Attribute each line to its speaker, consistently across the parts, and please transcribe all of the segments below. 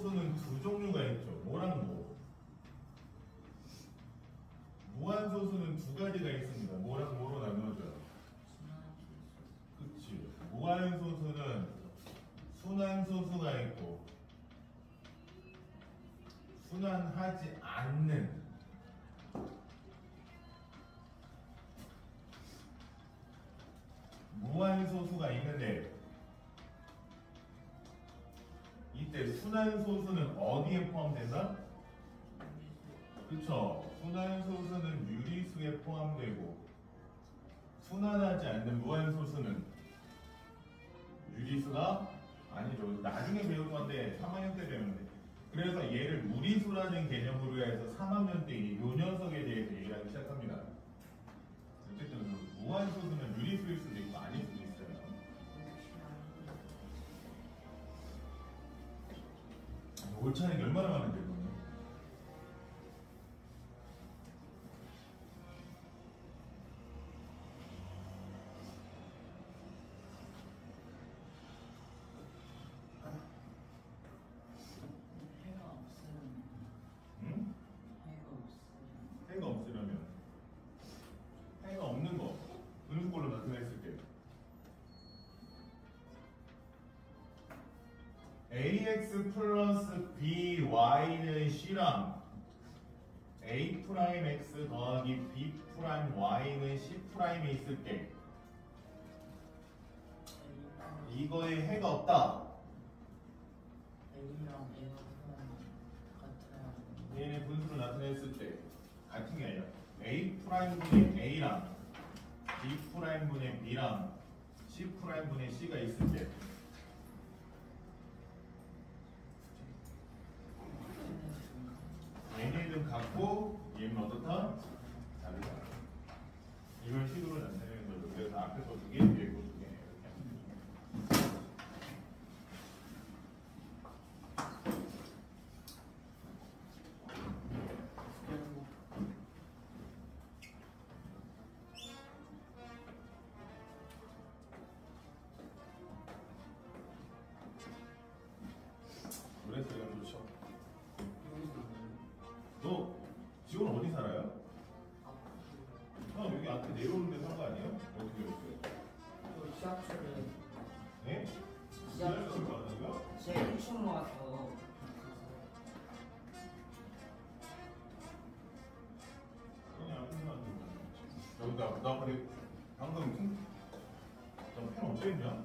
Speaker 1: 무한소수는 두 종류가 있죠. 뭐랑 뭐? 무한소수는 두 가지가 있습니다. 뭐랑 뭐로 나누어져요? 그치. 무한소수는 순환소수가 있고 순환하지 않는 무한소수가 있는데 이때 순환소수는 어디에 포함된다? 그쵸. 순환소수는 유리수에 포함되고 순환하지 않는 무한소수는 유리수가 아니죠. 나중에 배울 건데 3학년 때 배우는데 그래서 얘를 무리수라는 개념으로 해서 3학년 때 이 녀석에 대해서 얘기하기 시작합니다. 어쨌든 무한소수는 유리수일 수도 있고 아닐 수도 있어요. 오차는 얼마나 많은데 이거는? 응? 해가 없으려면 해가 없는 거 어느 걸로 나타냈을 때 ax 플러스 by는 c랑 a 프라임 x 더하기 b 프라임 y는 c 프라임에 있을 때 이거에 해가 없다. 얘네 분수로 나타냈을 때 같은 게 아니라 a 프라임 분의 a랑 b 프라임 분의 b랑 c 프라임 분의 c가 있을 때 얘네는 같고 얘는 어떻다? 다르다. 이걸 식으로 나타내는 거죠. 그래서 앞에 거 두 개, 뒤에 거 두 개 이렇게 하면 되죠. 그래서 이건 좋죠. 너 지금 어디 살아요? 여기 앞에 내려오는 데 산 거 아니에요? 어떻게 오셨어요?
Speaker 2: 지하철에
Speaker 1: 네?
Speaker 2: 지하철
Speaker 1: 가는데요?
Speaker 2: 제 1층으로 와서
Speaker 1: 그냥 앞에 사는 거 나 근데 방금 펜 어떻게 했냐?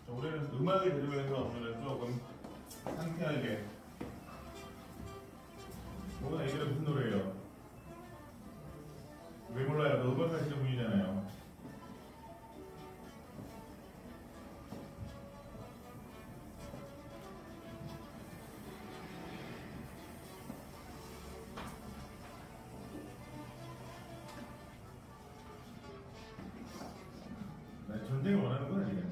Speaker 1: 올해는 음악을 들으면서 오늘은 조금 상쾌하게 뭐가 이게 무슨 노래예요? 왜 몰라요? 너 음악 하시는 분이잖아요. 나 전쟁을 원하는 건 아니겠지.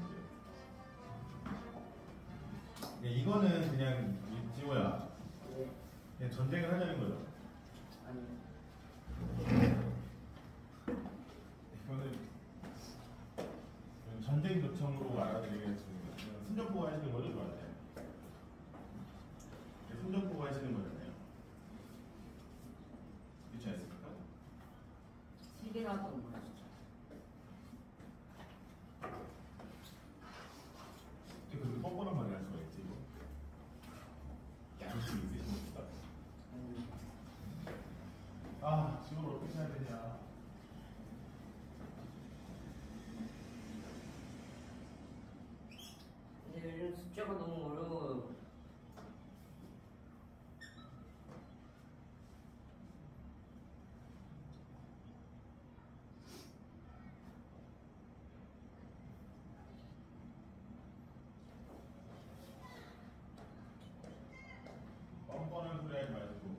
Speaker 1: 이거는 그냥 지호야. 그냥 전쟁을 하자는 거죠.
Speaker 2: 아니
Speaker 1: 이거는 전쟁 요청으로 알아드리겠습니다. 순정포고 하시는 거죠, 저한테? 순정포고 하시는 거잖아요. 그렇지 않습니까?
Speaker 2: 세계라도 몰라주죠.
Speaker 1: 어떻게 그렇게 뻔뻔한 말을 할 수가 있지, 이거? 양심이 있으십니까? 아, 지금 어떻게 해야 되냐.
Speaker 2: 근데 요즘 숫자가 너무 어려워요.
Speaker 1: 뻔뻔한 소리 하지 마시고.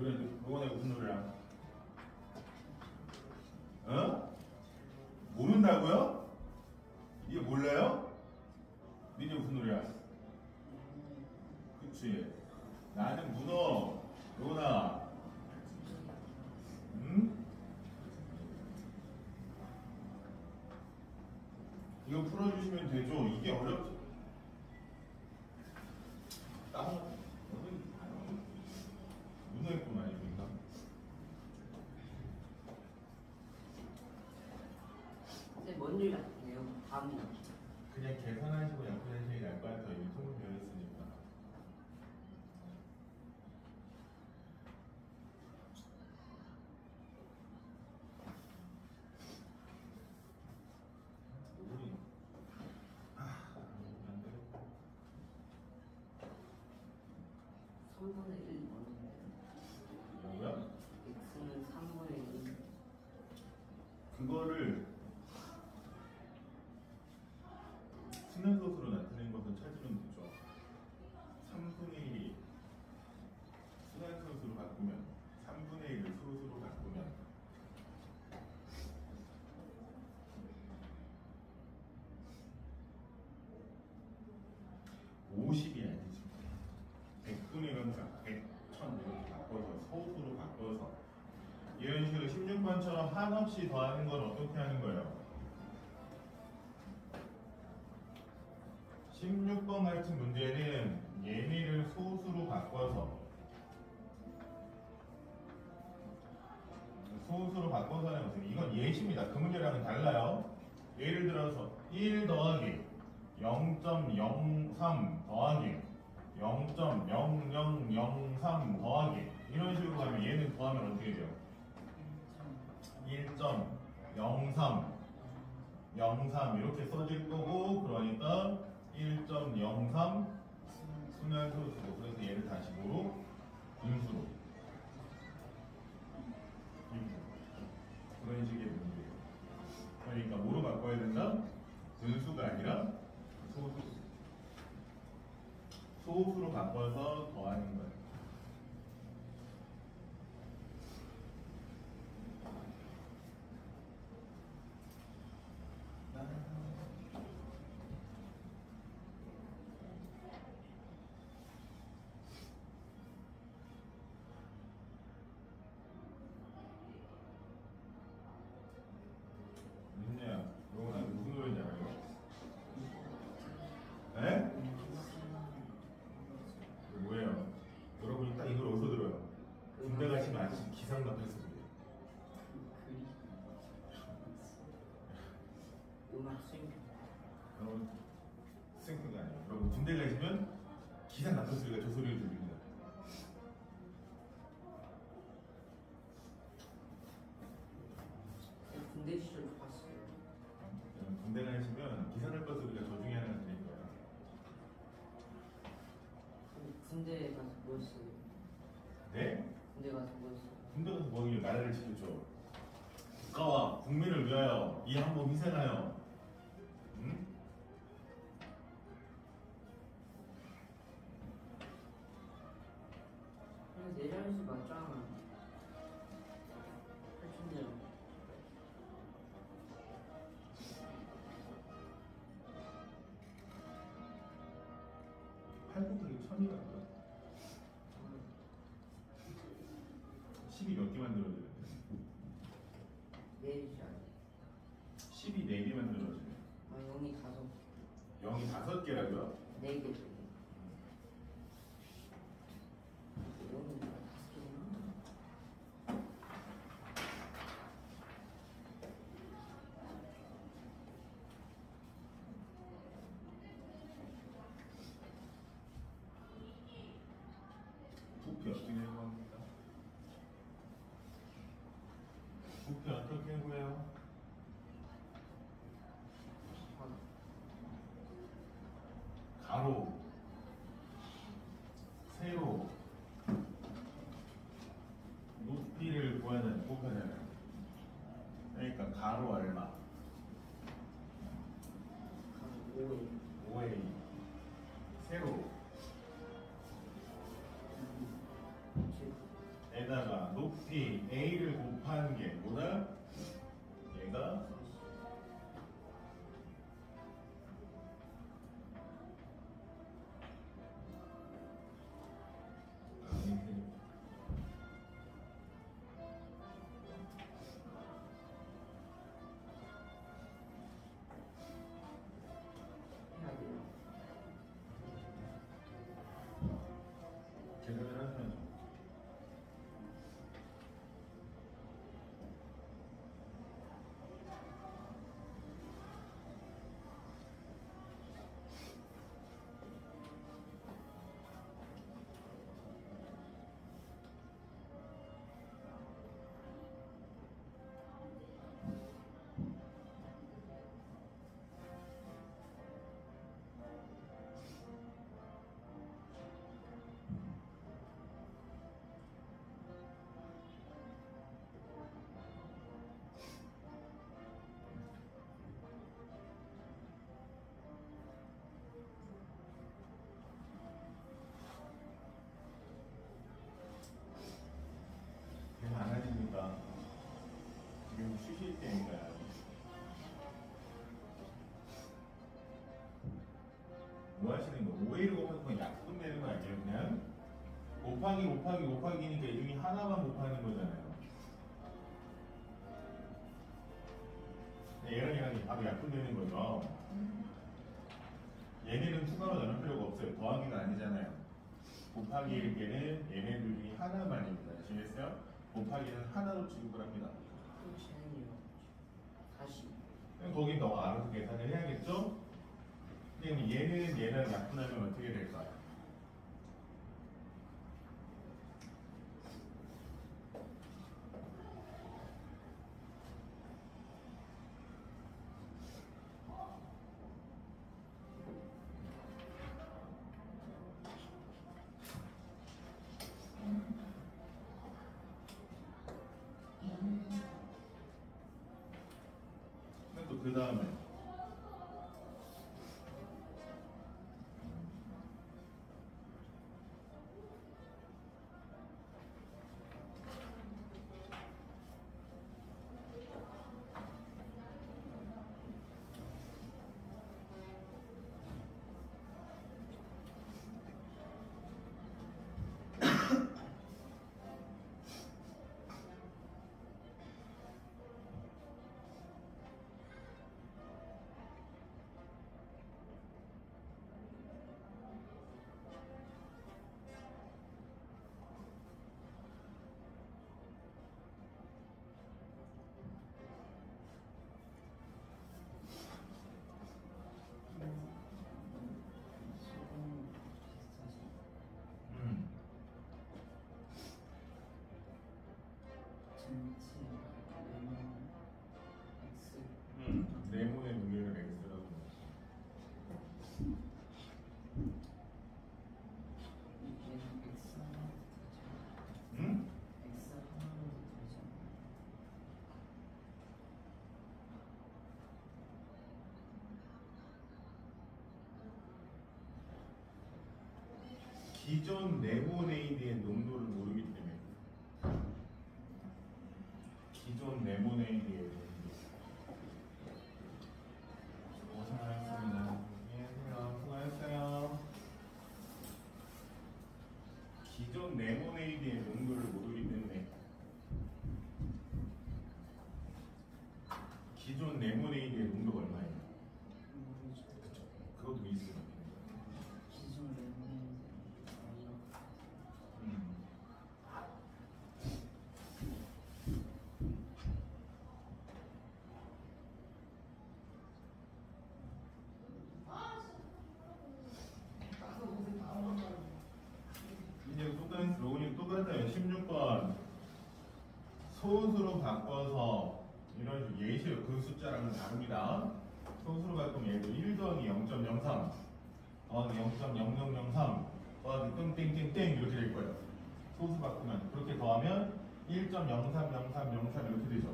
Speaker 1: 노래 노원의 무슨 노래야? 어? 모른다고요? 이게 몰라요? 이게 무슨 노래야? 그치? 나는 문어, 로나. 응? 이거 풀어주시면 되죠? 이게 어렵죠? 문어했구만, 아닙니까?
Speaker 2: 근데 뭔 일 같아요? 감이.
Speaker 1: 그냥 계산하시고 약분하시는 게 나을 것 같아요. 이미 통분 배웠으니까. 우리 안 되겠다.
Speaker 2: 3분의 1 뭔데?
Speaker 1: 뭐야?
Speaker 2: x는 3분의 1.
Speaker 1: 그거를 순환소수로 나타낸 것을 찾으면 되죠. 3분의 1이 순환소수로 바꾸면 3분의 1을 소수로 바꾸면 (50이) 아니지. 100분의 0과 100, 1000 이렇게 바꿔서 소수로 바꿔서 이런 식으로 16번처럼 한없이 더하는 건 어떻게 하는 거예요? 16번 같은 문제는 얘네를 소수로 바꿔서 하는 것은 이건 예시입니다. 그 문제랑은 달라요. 예를 들어서 1 더하기 0.03 더하기 0.0003 더하기 이런 식으로 가면 얘는 더하면 어떻게 돼요? 1.03 이렇게 써질 거고, 그러니까 1.03 순환소수고, 그래서 얘를 다시 뭐로? 분수로. 그런 식의 문제예요. 그러니까 뭐로 바꿔야 된다? 분수가 아니라 소수로 바꿔서 더하는 거예요. 민재야, 너 무슨 노래인지 알아요? 네? 뭐예요? 여러분이 딱 이걸 어디서 들어요? 군대 가시면 아저씨 기상 앞에서 그래요.
Speaker 2: 음악 스윙.
Speaker 1: 여러분 생각이 아니에요. 여러분 군대 가시면 기상 나쁜 소리가 저 소리를 들립니다.
Speaker 2: 군대 시절 봤어요.
Speaker 1: 여러분 군대 가시면 기상 나쁜 소리가 저 중에 하나 들릴 거예요.
Speaker 2: 군대 가서 뭐 했어요?
Speaker 1: 네?
Speaker 2: 군대 가서 뭐 했어요?
Speaker 1: 군대 가서 뭐 하길래 나라를 지켰죠. 국가와 국민을 위하여 이 한 몸 희생하여. 응?
Speaker 2: 그냥 내 잘못이 맞잖아. 할텐데요.
Speaker 1: 팔굽혀펴기 1000이라고요. 10이 몇 개 만들어야 되는데?
Speaker 2: 내일이지 않아.
Speaker 1: 10이 4개 만들어지네.
Speaker 2: 아, 0이 5개.
Speaker 1: 0이 5개라고요?
Speaker 2: 4개. 0이 5개나?
Speaker 1: 부피 어떻게 구합니까? 부피 어떻게 구해요? 가로, 세로, 높이를 구하는 곱하잖아요. 그러니까 가로 얼마?
Speaker 2: 5에
Speaker 1: 5a. 세로
Speaker 2: 7.
Speaker 1: 에다 곱하는 게 뭐다? 얘가
Speaker 2: 해야 돼요.
Speaker 1: 계산을 하시면 많아지니까 지금 쉬실 때니까요. 뭐 하시는 거? 5A를 곱하면 약분 되는 거 아니에요? 그냥 곱하기 곱하기 곱하기니까 이 중에 하나만 곱하는 거잖아요. 얘랑 바로 약분 되는 거죠. 얘네는 추가로 나눌 필요가 없어요. 더하기가 아니잖아요. 곱하기일 때는 얘네들 중에 하나만입니다. 아시겠어요? 곱하기는 하나로 취급을 합니다.
Speaker 2: 쟤는요. 다시.
Speaker 1: 그럼 거기 너가 알아서 계산을 해야겠죠? 그럼 얘는 얘랑 약분하면 어떻게 될까요? 또 그 다음에 네모의 무게를 x라고 응? 기존 레모네이드의 농도를 모르기 때문에 기존 레모네이드의 농도 고생하셨습니다. 안녕하세요. 수고하셨어요. 기존 레모네이드의 농도를 모르기 때문에 기존 레모네이드의 농도가 얼마예요? 그쵸? 그것도 있어요. 이제 똑같아요. 16번 소수로 바꿔서 이런 식으로 예시로 그 숫자랑은 다릅니다. 소수로 바꾸면 예를 들어 1 더하기 0.03 더하기 0.0003 더하기 땡땡땡땡 이렇게 될 거예요. 소수 바꾸면 그렇게 더하면 1.030303 이렇게 되죠.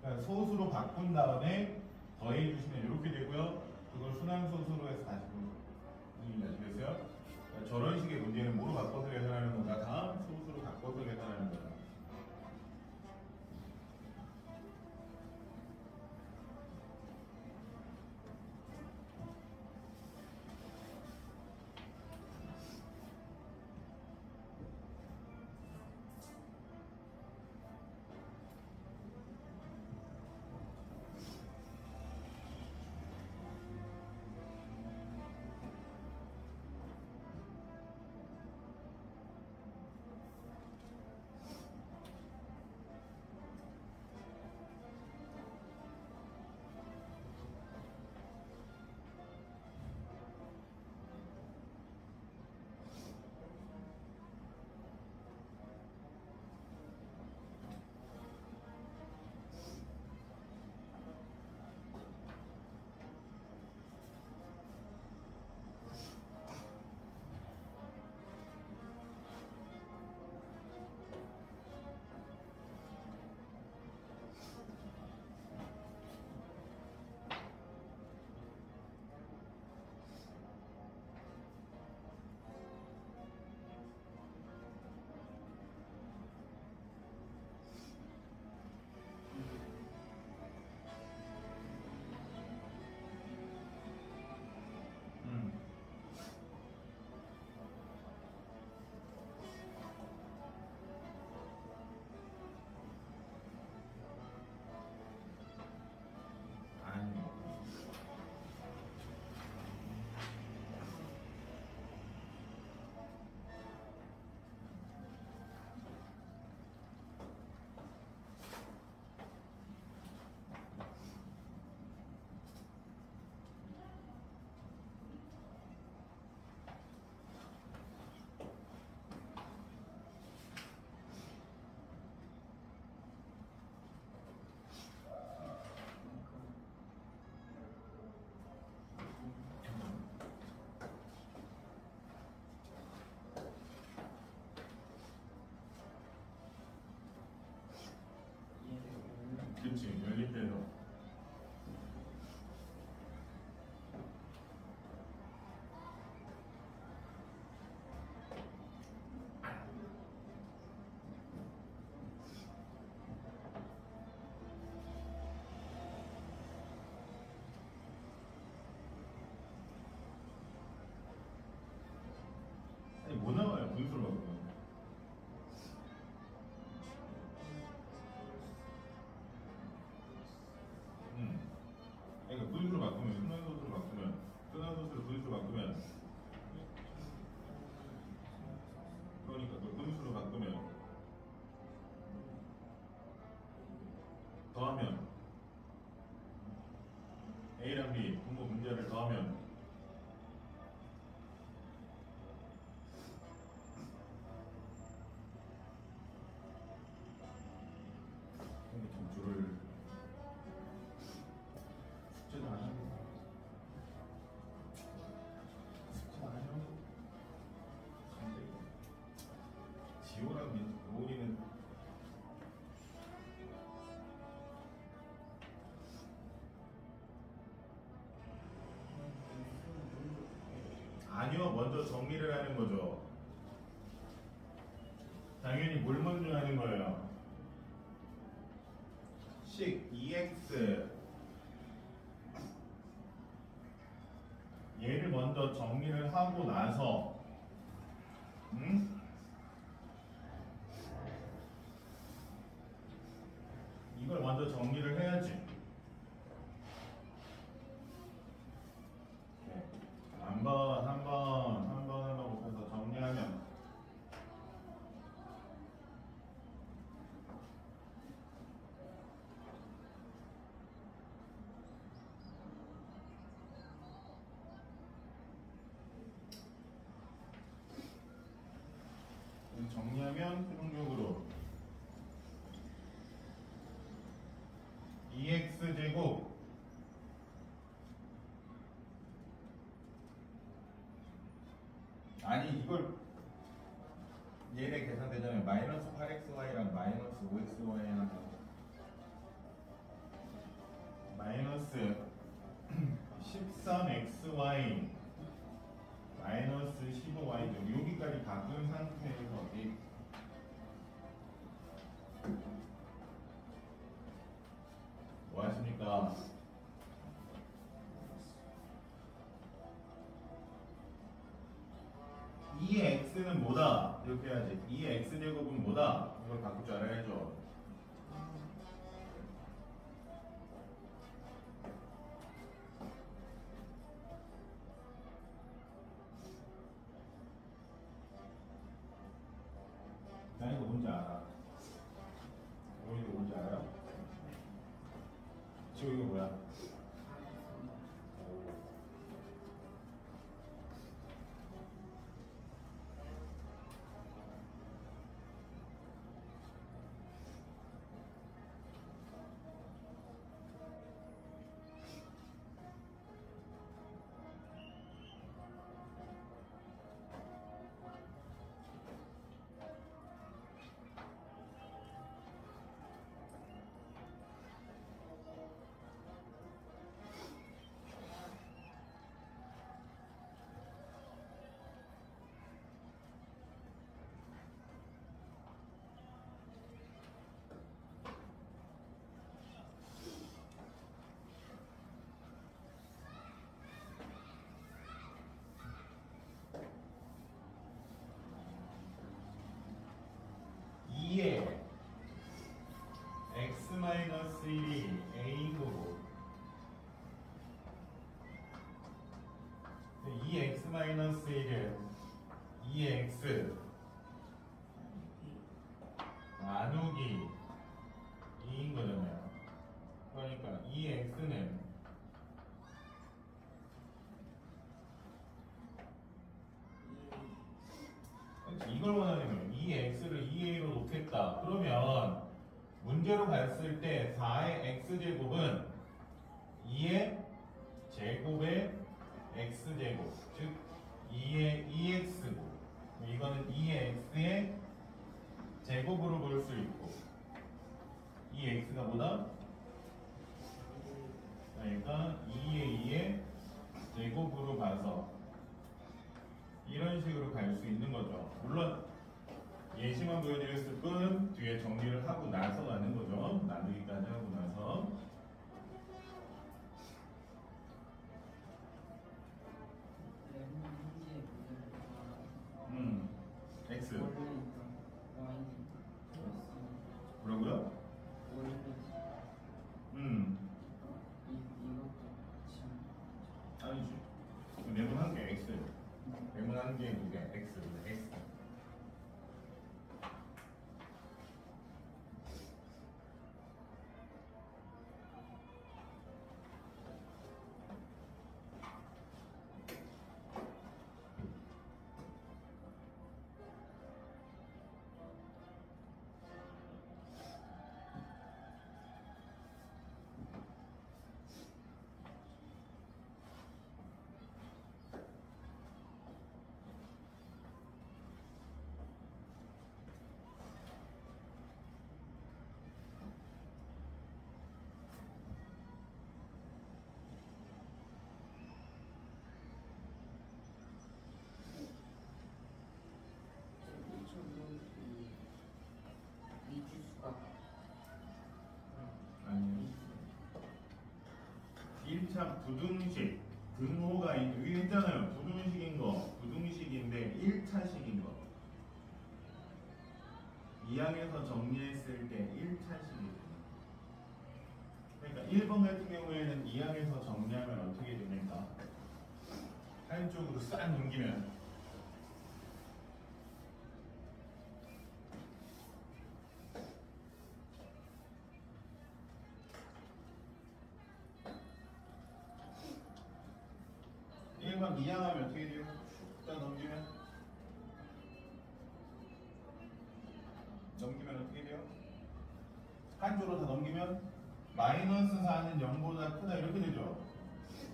Speaker 1: 그러니까 소수로 바꾼 다음에 더해 주시면 이렇게 되고요. 그걸 순환소수로 해서 다시 아시겠어요? 그러니까 저런 식의 문제는 뭐로 바꿔서 계산하는 건가? 다 소수로 바꿔서 계산하는 거다. 더하면 A랑 B 분모 분자를 더하면 점수를 숙제도 안 하고 숙제 안 하면 지호랑 노은이는 아니요, 먼저 정리를 하는 거죠. 당연히 뭘 먼저 하는 거예요? 식 2x 얘를 먼저 정리를 하고 나서 이걸 먼저 정리를 해야지. 한 번 곱해서 정리하면 최종적으로 2x제곱 아니 이걸 얘네 계산되잖아요. 마이너스 8xy랑 마이너스 5xy랑 마이너스 13xy 마이너스 15y죠. 여기까지 바꾼 상태에서 뭐 하십니까? 이 x는 뭐다? 이렇게 해야지. 이 x제곱은 뭐다? 이걸 바꿀 줄 알아야죠. 나 이거 뭔지 알아. 이거 뭔지 알아요? 지금 이거 뭐야? x-1이 a고 2x-1은 2x 나누기 2인 거잖아요. 그러니까 2x는 이걸 원하는 거예요. 2x를 2a로 놓겠다. 그러면 문제로 봤을 때 4의 x제곱은 2의 제곱의 x제곱 즉 2의 2x고 이거는 2의 x의 제곱으로 볼 수 있고 이 x가 뭐다? 그러니까 2의 2의 제곱으로 봐서 이런 식으로 갈 수 있는 거죠. 물론 예시만 보여드렸을 뿐 뒤에 정리를 하고 나서 가는 거죠. 나누기까지 하고 나서 x 뭐라고요? 아니지. 네모난 게 x 네모난 게 이게 x x 1차 부등식 등호가 여기 했잖아요. 부등식인 거 부등식인데 1차식인 거 2항에서 정리했을 때 1차식이에요. 그러니까 1번 같은 경우에는 2항에서 정리하면 어떻게 됩니까? 한쪽으로 싹 넘기면 1번 2항 하면 어떻게 돼요? 쭉 넘기면 어떻게 돼요? 한쪽으로 다 넘기면 마이너스 4는 0보다 크다 이렇게 되죠?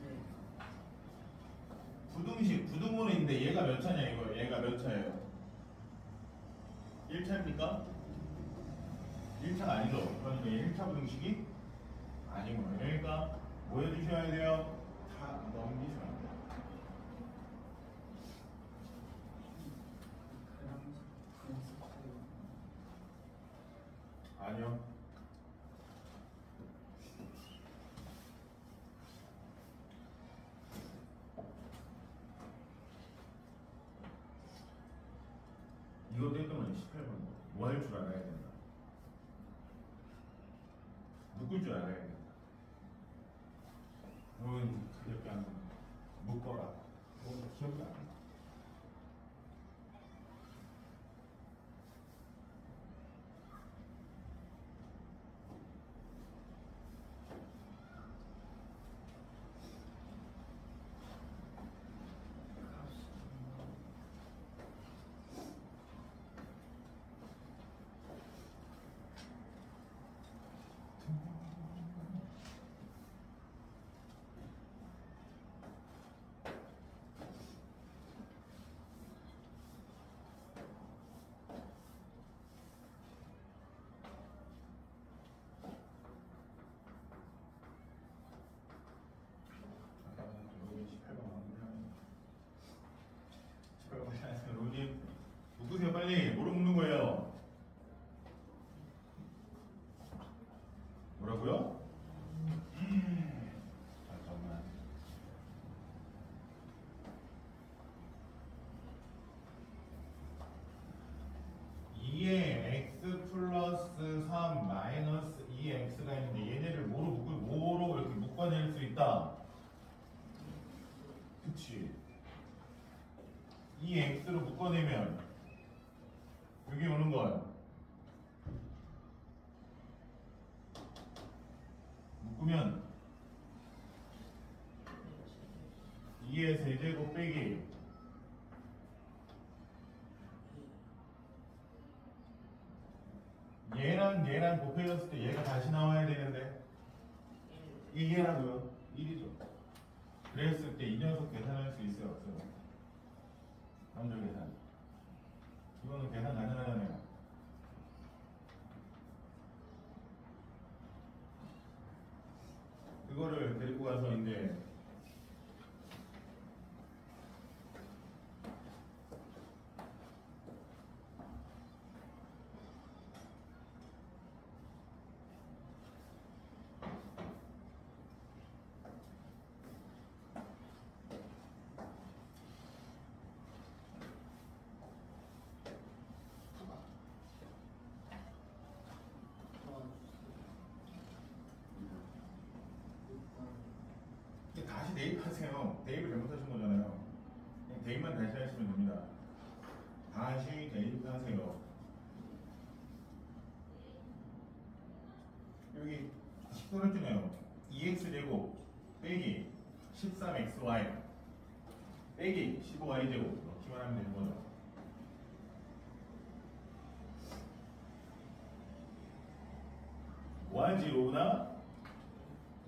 Speaker 2: 네.
Speaker 1: 부등식, 부등호인데 얘가 몇 차냐 이거? 얘가 몇 차예요? 1차입니까? 1차가 아니죠. 그러니까 1차 부등식이 아니구나. 그러니까 뭐 해주셔야 돼요? 다 넘기셔야 돼요. 아니요. 이것도 했던 건 18번. 뭐 할 줄 알아야 된다. 묶을 줄 알아야 된다. 이렇게 하는 묶어라. 뭐 기억이 안 나. 로님 묶으세요 빨리. 뭐로 묶는 거예요? 뭐라고요? 잠깐만. 2에 x 플러스 3 마이너스 2x가 있는데 얘네를 뭐로 이렇게 묶어낼 수 있다. 그치? 이 x로 묶어내면 여기 오는 건 묶으면 2의 세제곱 빼기 얘랑 곱해졌을 때 얘가 다시 나와야 되는데 이게라고요? 1이죠. 그랬을 때 이 녀석 계산할 수 있어요? 없어요? 남들 계산. 이거는 계산 가능하잖아요. 그거를 데리고 가서 이제 다시 대입하세요. 대입을 잘못하신 거잖아요. 그냥 대입만 다시 하시면 됩니다. 다시 대입하세요. 여기 10도했잖아요. 2x제곱 빼기 13xy 빼기 15y제곱 넣기만 하면 되는 거죠. 뭐하지 로우나?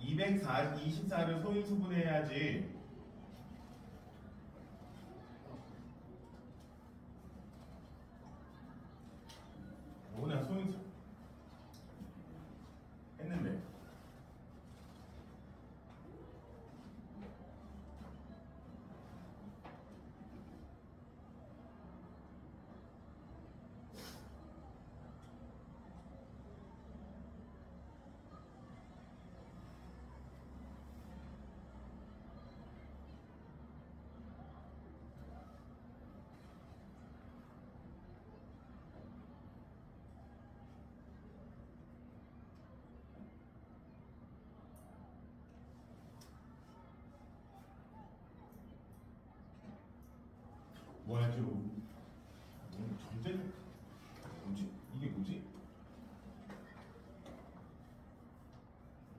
Speaker 1: 224를 소인수분해야지. 로우나 소인수 했는데 뭐하죠? 전제 뭐지? 이게 뭐지?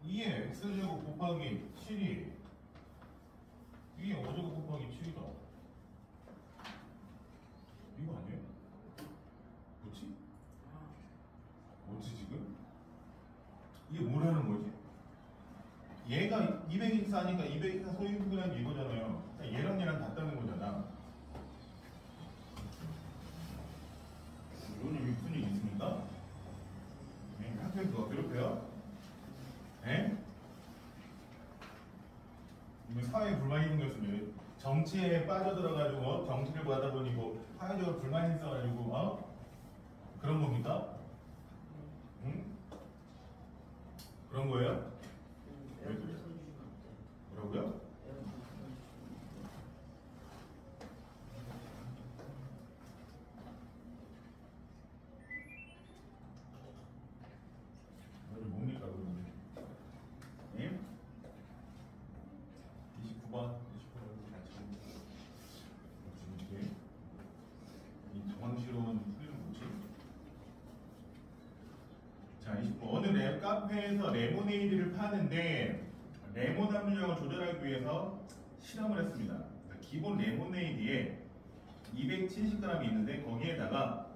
Speaker 1: 2의 x제곱 곱하기 7이 2의 5제곱 곱하기 7이다. 이거 아니에요? 뭐지? 뭐지 지금? 이게 뭐라는 거지? 얘가 200x 하니까 200x 소인수분의 이거잖아요. 그러니까 얘랑 얘랑 같다는 거잖아. 이거는 무슨 얘기 있습니까? 네, 학교에서 누가 괴롭혀요? 네? 이거 사회에 불만이 생겼으면 정치에 빠져들어가지고 정치를 보다 보니 뭐 사회적으로 불만이 있어가지고 그런 겁니까? 응? 그런 거예요? 왜 그래? 뭐라고요? 오늘 뭡니까 그러면? 예? 29번 이게 이 정황시로운 풀이는 뭐지? 자, 29번 어느 카페에서 레모네이드를 파는데 레몬 함유량을 조절하기 위해서 실험을 했습니다. 기본 레모네이드에 270g이 있는데 거기에다가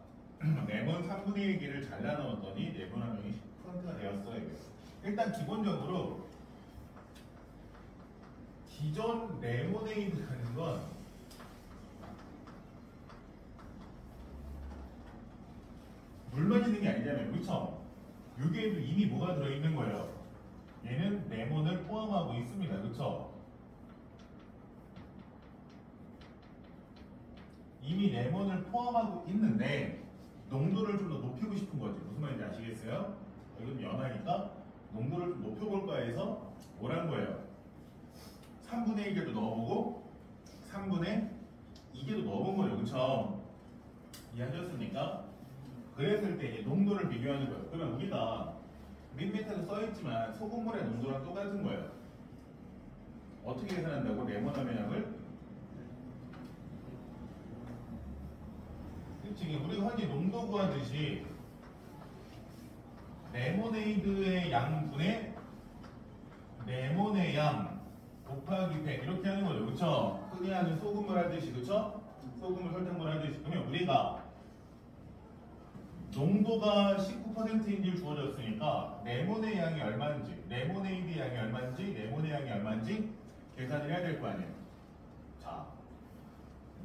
Speaker 1: 레몬 3분의 1개를 잘라 넣었더니 레몬 함량이 10%가 되었어요. 일단 기본적으로 기존 레모네이드라는 건 물만 있는 게 아니잖아요. 그렇죠? 여기에도 이미 뭐가 들어있는 거예요? 얘는 레몬을 포함하고 있습니다. 그렇죠? 이미 레몬을 포함하고 있는데 농도를 좀 더 높이고 싶은 거지. 무슨 말인지 아시겠어요? 이건 연하니까 농도를 좀 높여볼까 해서 뭐란 거예요? 3분의 1개도 넣어보고 3분의 2개도 넣어본 거예요. 그쵸? 이해하셨습니까? 그랬을 때 이제 농도를 비교하는 거예요. 그러면 우리가 맨 밑에도 써있지만 소금물의 농도랑 똑같은 거예요. 어떻게 계산한다고? 레몬 함유량을? 그치? 우리가 흔히 농도 구하듯이 레모네이드의 양분의 레몬의 양 곱하기 100 이렇게 하는 거죠. 그쵸? 흔히 하는 소금물 하듯이, 그쵸? 소금물 설탕물 하듯이. 그러면 우리가 농도가 19%인지 주어졌으니까 레몬의 양이 얼마인지, 레모네이드 양이 얼마인지, 레몬의 양이 얼마인지 계산을 해야 될 거 아니에요. 자,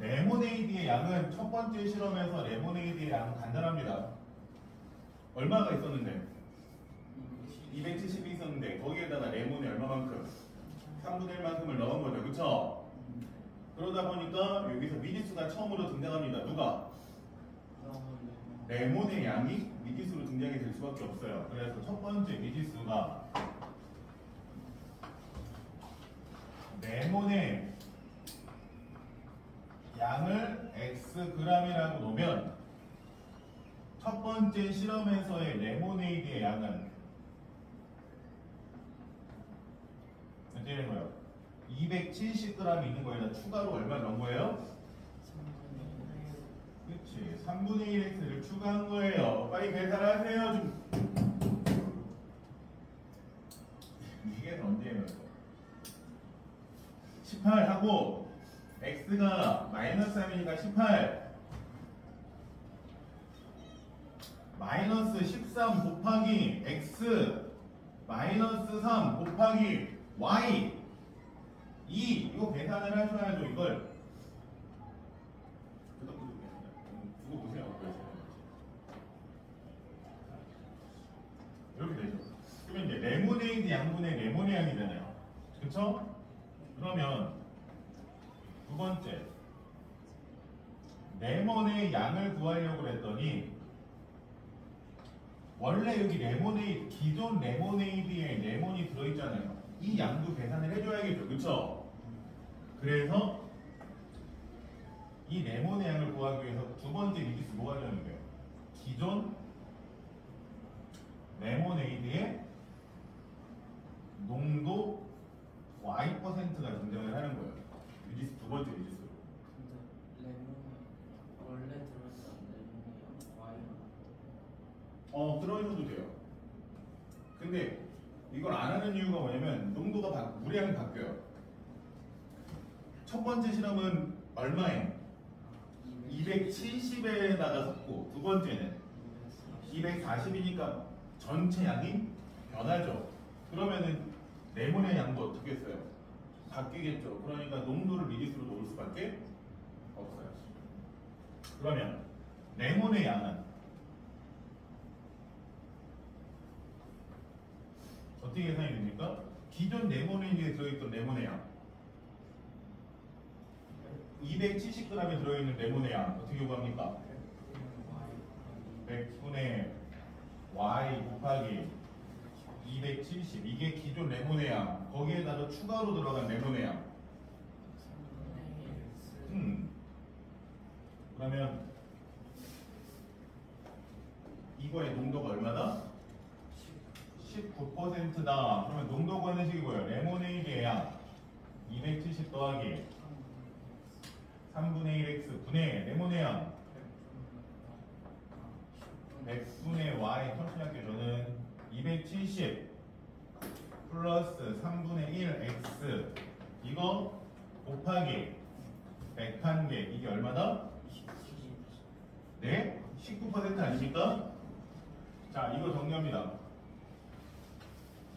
Speaker 1: 레모네이드의 양은 첫 번째 실험에서 레모네이드의 양은 간단합니다. 얼마가 있었는데? 270이 있었는데 거기에다가 레몬이 얼마만큼? 3분의 1만큼을 넣은 거죠. 그쵸? 그러다 보니까 여기서 미지수가 처음으로 등장합니다. 누가? 레몬의 양이 미지수로 등장이 될 수밖에 없어요. 그래서 첫 번째 미지수가 레몬의 양을 xg이라고 놓으면 첫 번째 실험에서의 레모네이드의 양은 어떻게 되는 거예요? 270g 있는 거에다 추가로 얼마 넣은 거예요? 그치, 3분의 1x를 추가한 거예요. 빨리 계산하세요. 좀. 이게 언제 해요? 18 하고 x가 마이너스 3이니까 18 마이너스 13 곱하기 x 마이너스 3 곱하기 y 2 이거 계산을 하셔야죠. 이걸 두고 보세요. 이렇게 되죠. 그러면 이제 레모네이드 양분의 레몬의 양이잖아요. 그쵸? 그러면 두 번째 레몬의 양을 구하려고 했더니 원래 여기 레모네이드 기존 레모네이드에 레몬이 들어있잖아요. 이 양도 계산을 해줘야겠죠. 그쵸? 그래서 이 레몬의 양을 구하기 위해서 두 번째 미지수 뭐가 되는 거예요? 기존 레모네이드의 농도 y%가 등장을 하는 거예요. 미지수 두 번째 미지수.
Speaker 2: 레몬
Speaker 1: 이러셔도 돼요. 근데 이걸 안 하는 이유가 뭐냐면 농도가 물량이 바뀌어요. 첫 번째 실험은 얼마에? 270에다가 섞고 두 번째는 240이니까 전체 양이 변하죠. 그러면은 레몬의 양도 어떻게 써요? 바뀌겠죠. 그러니까 농도를 미리수로 놓을 수밖에 없어요. 그러면 레몬의 양은 어떻게 계산이 됩니까? 기존 레모네이드에 들어있던 레몬의 양 270g에 들어있는 레몬의 양 어떻게 구합니까? 100분의 y 곱하기 270 이게 기존 레몬의 양 거기에다가 추가로 들어간 레몬의 양 그러면 이거의 농도가 얼마다? 19%다. 그러면 농도 구하는 식이 뭐예요? 레모네이드의 양 270 더하기 3분의 1x 분의 레몬의 양 100분의 y 천천히 할게요. 저는 270 플러스 3분의 1x 이거 곱하기 101개 이게 얼마다? 네? 19% 아닙니까? 자 이거 정리합니다.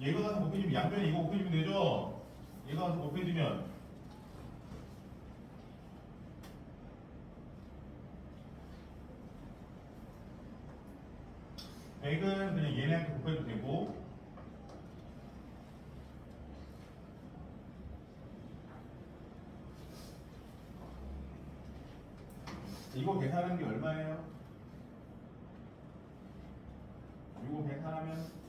Speaker 1: 얘가 가서 곱해주면 양변에 이거 곱해주면 되죠? 얘가 가서 곱해주면 100은 그냥 얘네한테 곱해도 되고 이거 계산하는 게 얼마예요? 이거 계산하면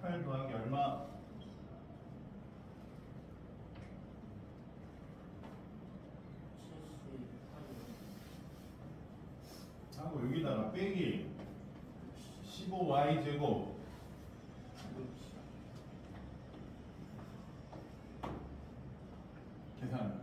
Speaker 1: 18 더하기 얼마? 하고 여기다가 빼기 15y 제곱 계산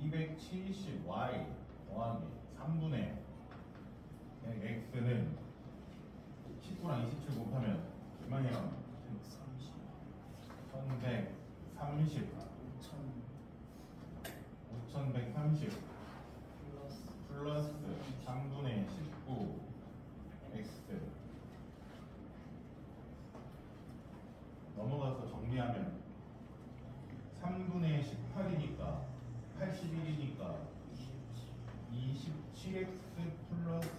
Speaker 1: 270y 더하기 3분의 x는 19랑 27 곱하면 얼마예요? 1130 5130 플러스 3분의 19 x 넘어가서 정리하면 3분의 18이니까 81이니까 27x 플러스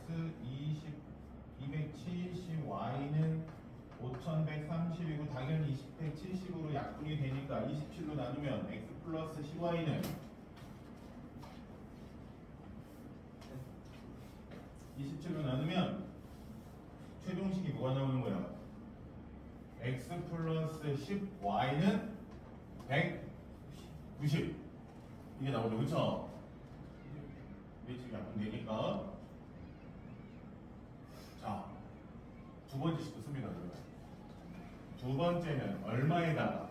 Speaker 1: 270y는 5130이고 당연히 170으로 약분이 되니까 27로 나누면 x 플러스 10y는 27로 나누면 최종식이 뭐가 나오는 거야? x 플러스 10y는 190 이게 나오죠, 그쵸? 이게 지금 약분 되니까 자, 두 번째 식도 씁니다. 두 번째는 얼마에다가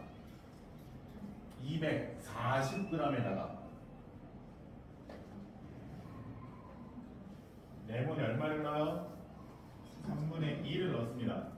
Speaker 1: 240g에다가 레몬에 얼마를 넣어요? 3분의 1을 넣습니다.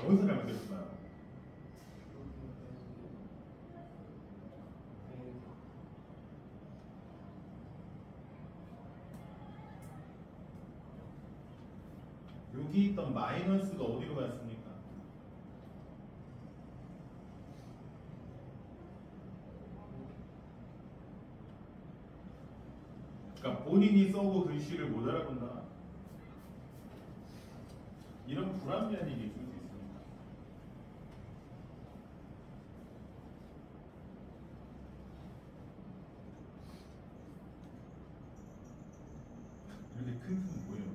Speaker 1: 어디서 잘못됐을까요? 여기 있던 마이너스가 어디로 갔습니까? 그러니까 본인이 써고 글씨를 못 알아본다. 이런 불합리한 일이 있을 수 있습니다. 이렇게 큰 수는 뭐예요?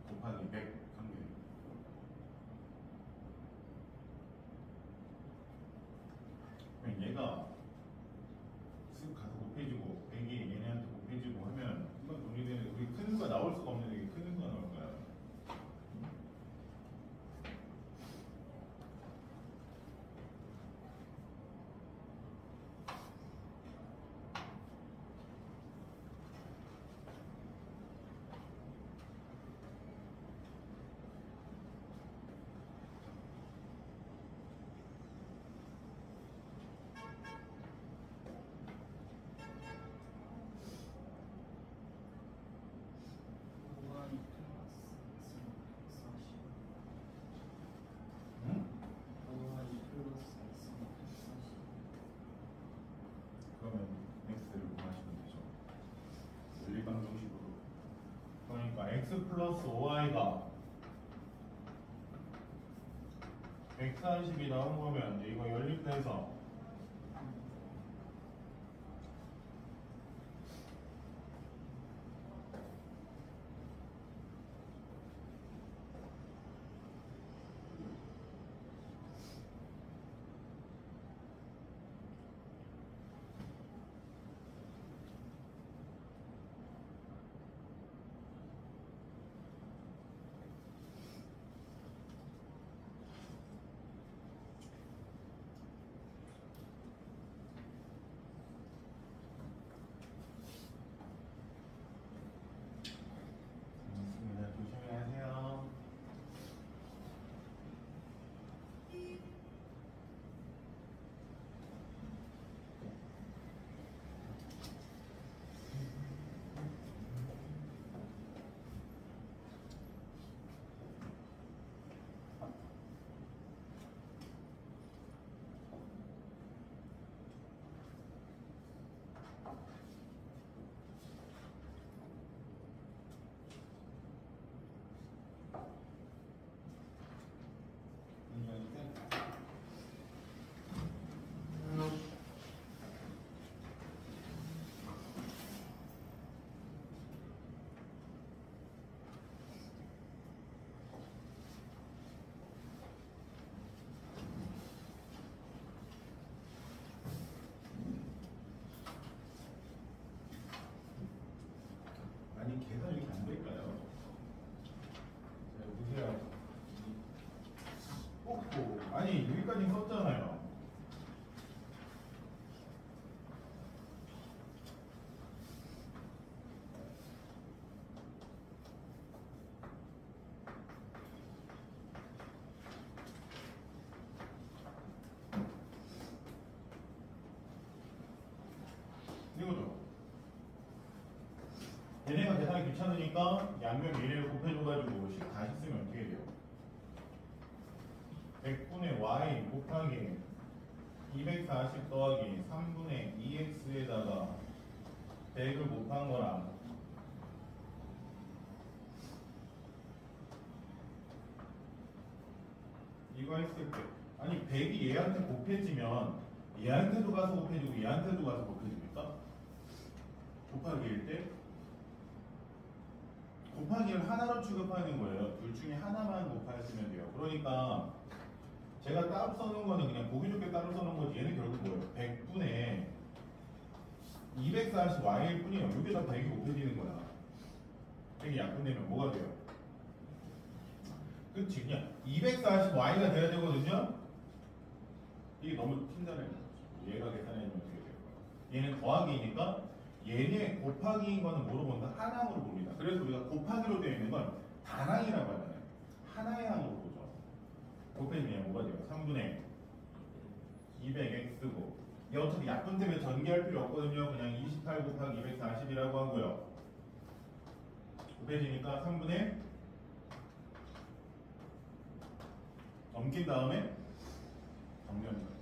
Speaker 1: 곱하기 100 한 개. 그럼 얘가 쓱 가서 곱해지고 100이 얘네한테 곱해지고 하면 금방 정리되는데 우리 큰 수가 나올 수가 없는데 이게 큰 수가 나올 거야. 응? 그러면 x를 구하시면 되죠. 일방정식으로. 그러니까 x 플러스 5y가 140이 나온 거면 이제 이거 연립돼서 맞습니다. 조심히 하세요. 아니 계산 이렇게 안 될까요? 자, 보세요. 아니 여기까지 썼잖아요. 이거죠. 얘네가 계산이 귀찮으니까 양면 얘네를 곱해줘가지고 10 다시 쓰면 어떻게 돼요? 100분의 y 곱하기 240 더하기 3분의 2x에다가 100을 곱한 거랑 이거 했을 때 아니 100이 얘한테 곱해지면 얘한테도 가서 곱해지고 얘한테도 가서 곱해집니까? 곱하기일 때 곱하기를 하나로 취급하는 거예요. 둘 중에 하나만 곱하시면 돼요. 그러니까 제가 따로 써놓은 거는 그냥 보기 좋게 따로 써놓은 거지. 얘는 결국 뭐예요? 100분의 240y일 뿐이에요. 여기다 100이 곱해지는 거야. 100이 약분되면 뭐가 돼요? 그치? 그냥 240y가 돼야 되거든요? 이게 너무 친절해요. 얘가 계산해주면 어떻게 돼요? 얘는 더하기니까 얘네 곱하기인 거는 뭐로 본다? 하나항으로 봅니다. 그래서 우리가 곱하기로 되어 있는 건 단항이라고 하잖아요. 하나의 항으로 보죠. 곱해지면 뭐가 돼요? 3분의 200x고 얘 어차피 약분 때문에 전개할 필요 없거든요. 그냥 28 곱하기 240이라고 하고요. 곱해지니까 3분의 넘긴 다음에 정리합니다.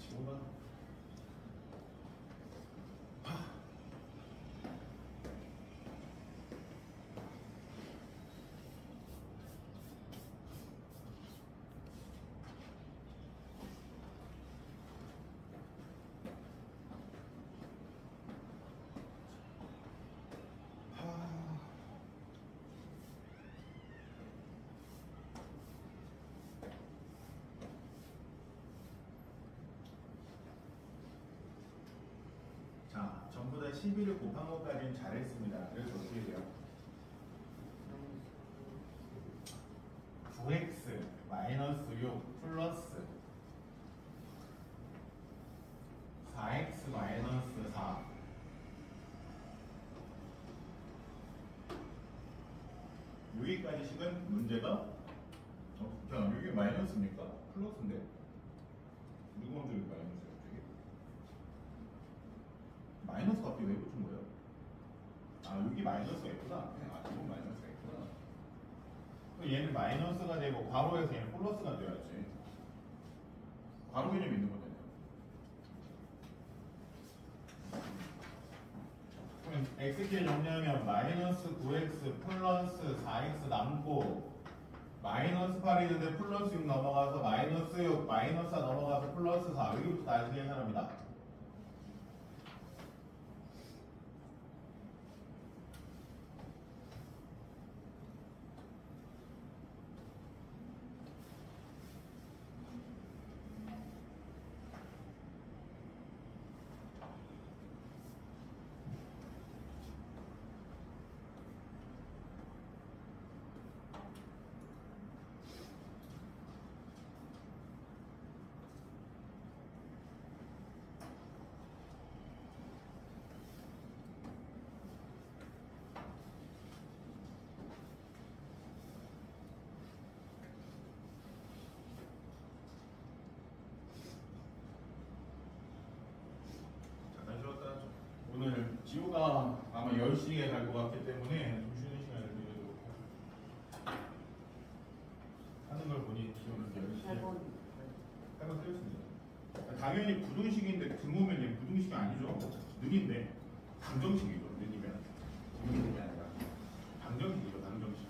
Speaker 1: 지우다. 자, 전부 다 11을 곱한 것까지는 잘했습니다. 그래서 어떻게 돼요? 9x 마이너스 6 플러스 4x 마이너스 4 여기까지 식은 문제가 자, 이게 마이너스입니까? 플러스인데? 누구 먼저 여기 마이너스예요? 되게? 마이너스 값이 왜 붙은 거예요? 아, 여기 마이너스가 있구나. 아, 이건 마이너스가 있구나. 그럼 얘는 마이너스가 되고 괄호에서 얘는 플러스가 돼야지. 괄호 개념이 있는 거잖아요. 그럼 x키를 정리하면 마이너스 9x 플러스 4x 남고 마이너스 8이 있는데 플러스 6 넘어가서 마이너스 6 마이너스 4 넘어가서 플러스 4 여기부터 다시 계산합니다. 오늘 지우가 아마 10시에 갈 것 같기 때문에 좀 쉬는 시간을 드리도록 하겠습니다. 하는 걸 보니 지우는 10시에 8번 틀렸습니다. 당연히 부등식인데 등호면 얘 부등식이 아니죠. 능인데 방정식이죠. 능이면 부등식이 아니라 방정식이죠. 방정식.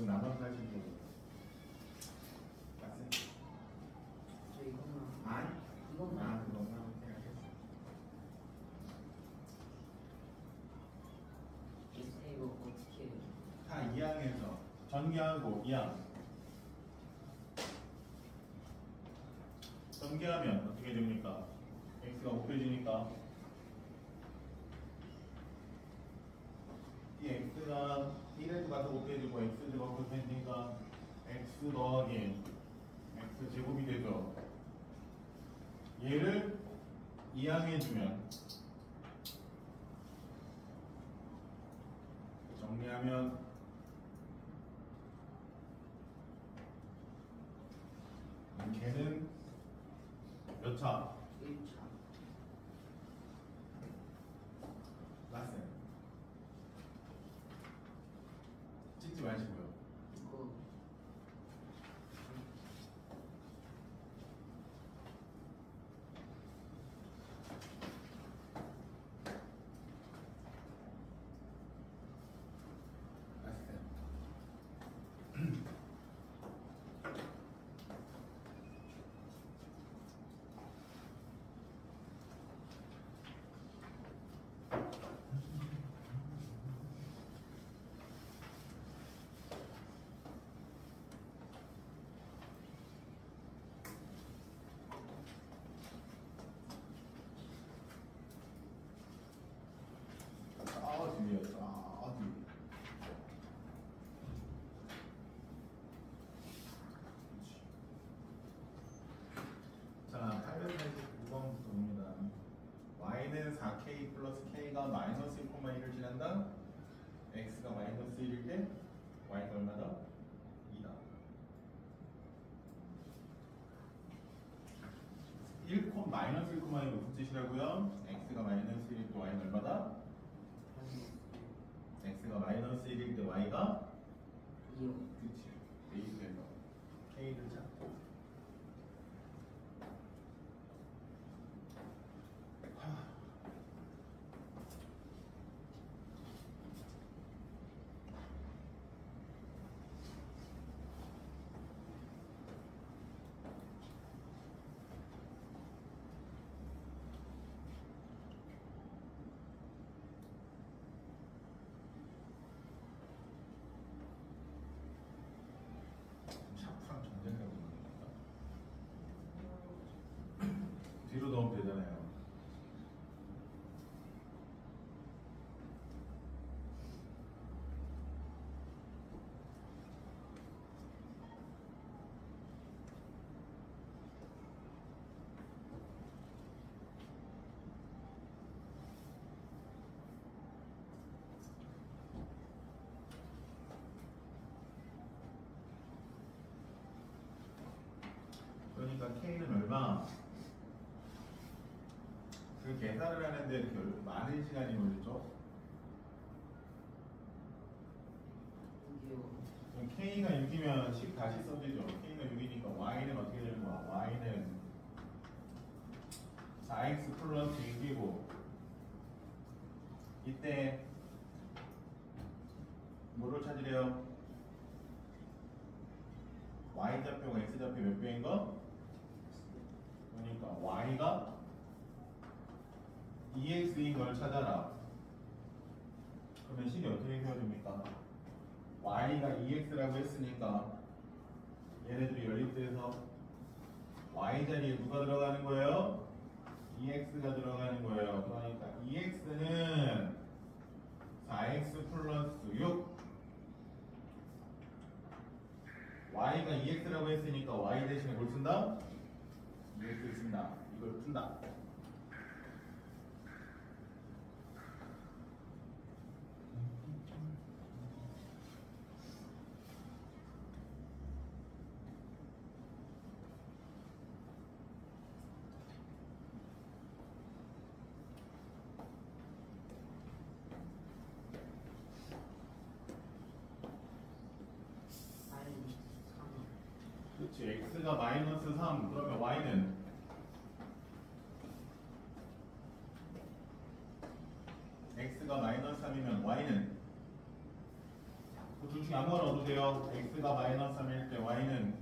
Speaker 1: 나눠서 하시는 거예요. 맞아요?
Speaker 2: 저 이것만.
Speaker 1: 아니?
Speaker 2: 이것만.
Speaker 1: 그것만 생각했어.
Speaker 2: 글쎄 이거 어떻게 해요?
Speaker 1: 다 2항에서 전개하고 2항. 전개하면 어떻게 됩니까? x가 곱해지니까 이 x가 1에도 가서 곱해지고 x도 곱해지니까 x 더하기 x 제곱이 되죠. 얘를 2항해 주면 정리하면 걔는 몇 차?
Speaker 2: 1차.
Speaker 1: 맞어요. 찍지 마시고요.
Speaker 2: 이거.
Speaker 1: 맞어요. 뒤에요. 뒤에. 자, 889번부터입니다. y는 4k 플러스 k가 마이너스 1,1을 지난다. x가 마이너스 1일 때 y가 얼마다? 2다. 1, 마이너스 1,1이 무슨 뜻이라고요? x가 마이너스 1일 때 y는 얼마다? x가 마이너스 1일 때 y가?
Speaker 2: 2요.
Speaker 1: 그치. 베이스에서 k를 잡고 샤프랑 전쟁하고 있는 겁니다. 뒤로 넣으면 되잖아요. 그러니까 K는 얼마? 그 계산을 하는데 이렇게 많은 시간이 걸리죠?
Speaker 2: 이게요.
Speaker 1: 그럼 K가 6이면 10 다시 써지죠? K가 6이니까 Y는 어떻게 되는 거야? Y는 4x 플러스 6이고 이때 뭐를 찾으래요? Y좌표가 X좌표 몇 배인 거? 그러니까 Y가 2X인 걸 찾아라. 그러면 식이 어떻게 세워집니까? Y가 2X라고 했으니까 얘네들이 연립돼서 Y 자리에 누가 들어가는 거예요? 2X가 들어가는 거예요. 그러니까 2X는 4X 플러스 6 Y가 2X라고 했으니까 Y 대신에 뭘 쓴다? 2X를 쓴다. 이걸 푼다. 그렇지. X가 마이너스 3 그러면 Y는 X가 마이너스 3이면 Y는 둘 중에 아무거나 넣어도 돼요. x가 마이너스 3일 때 y는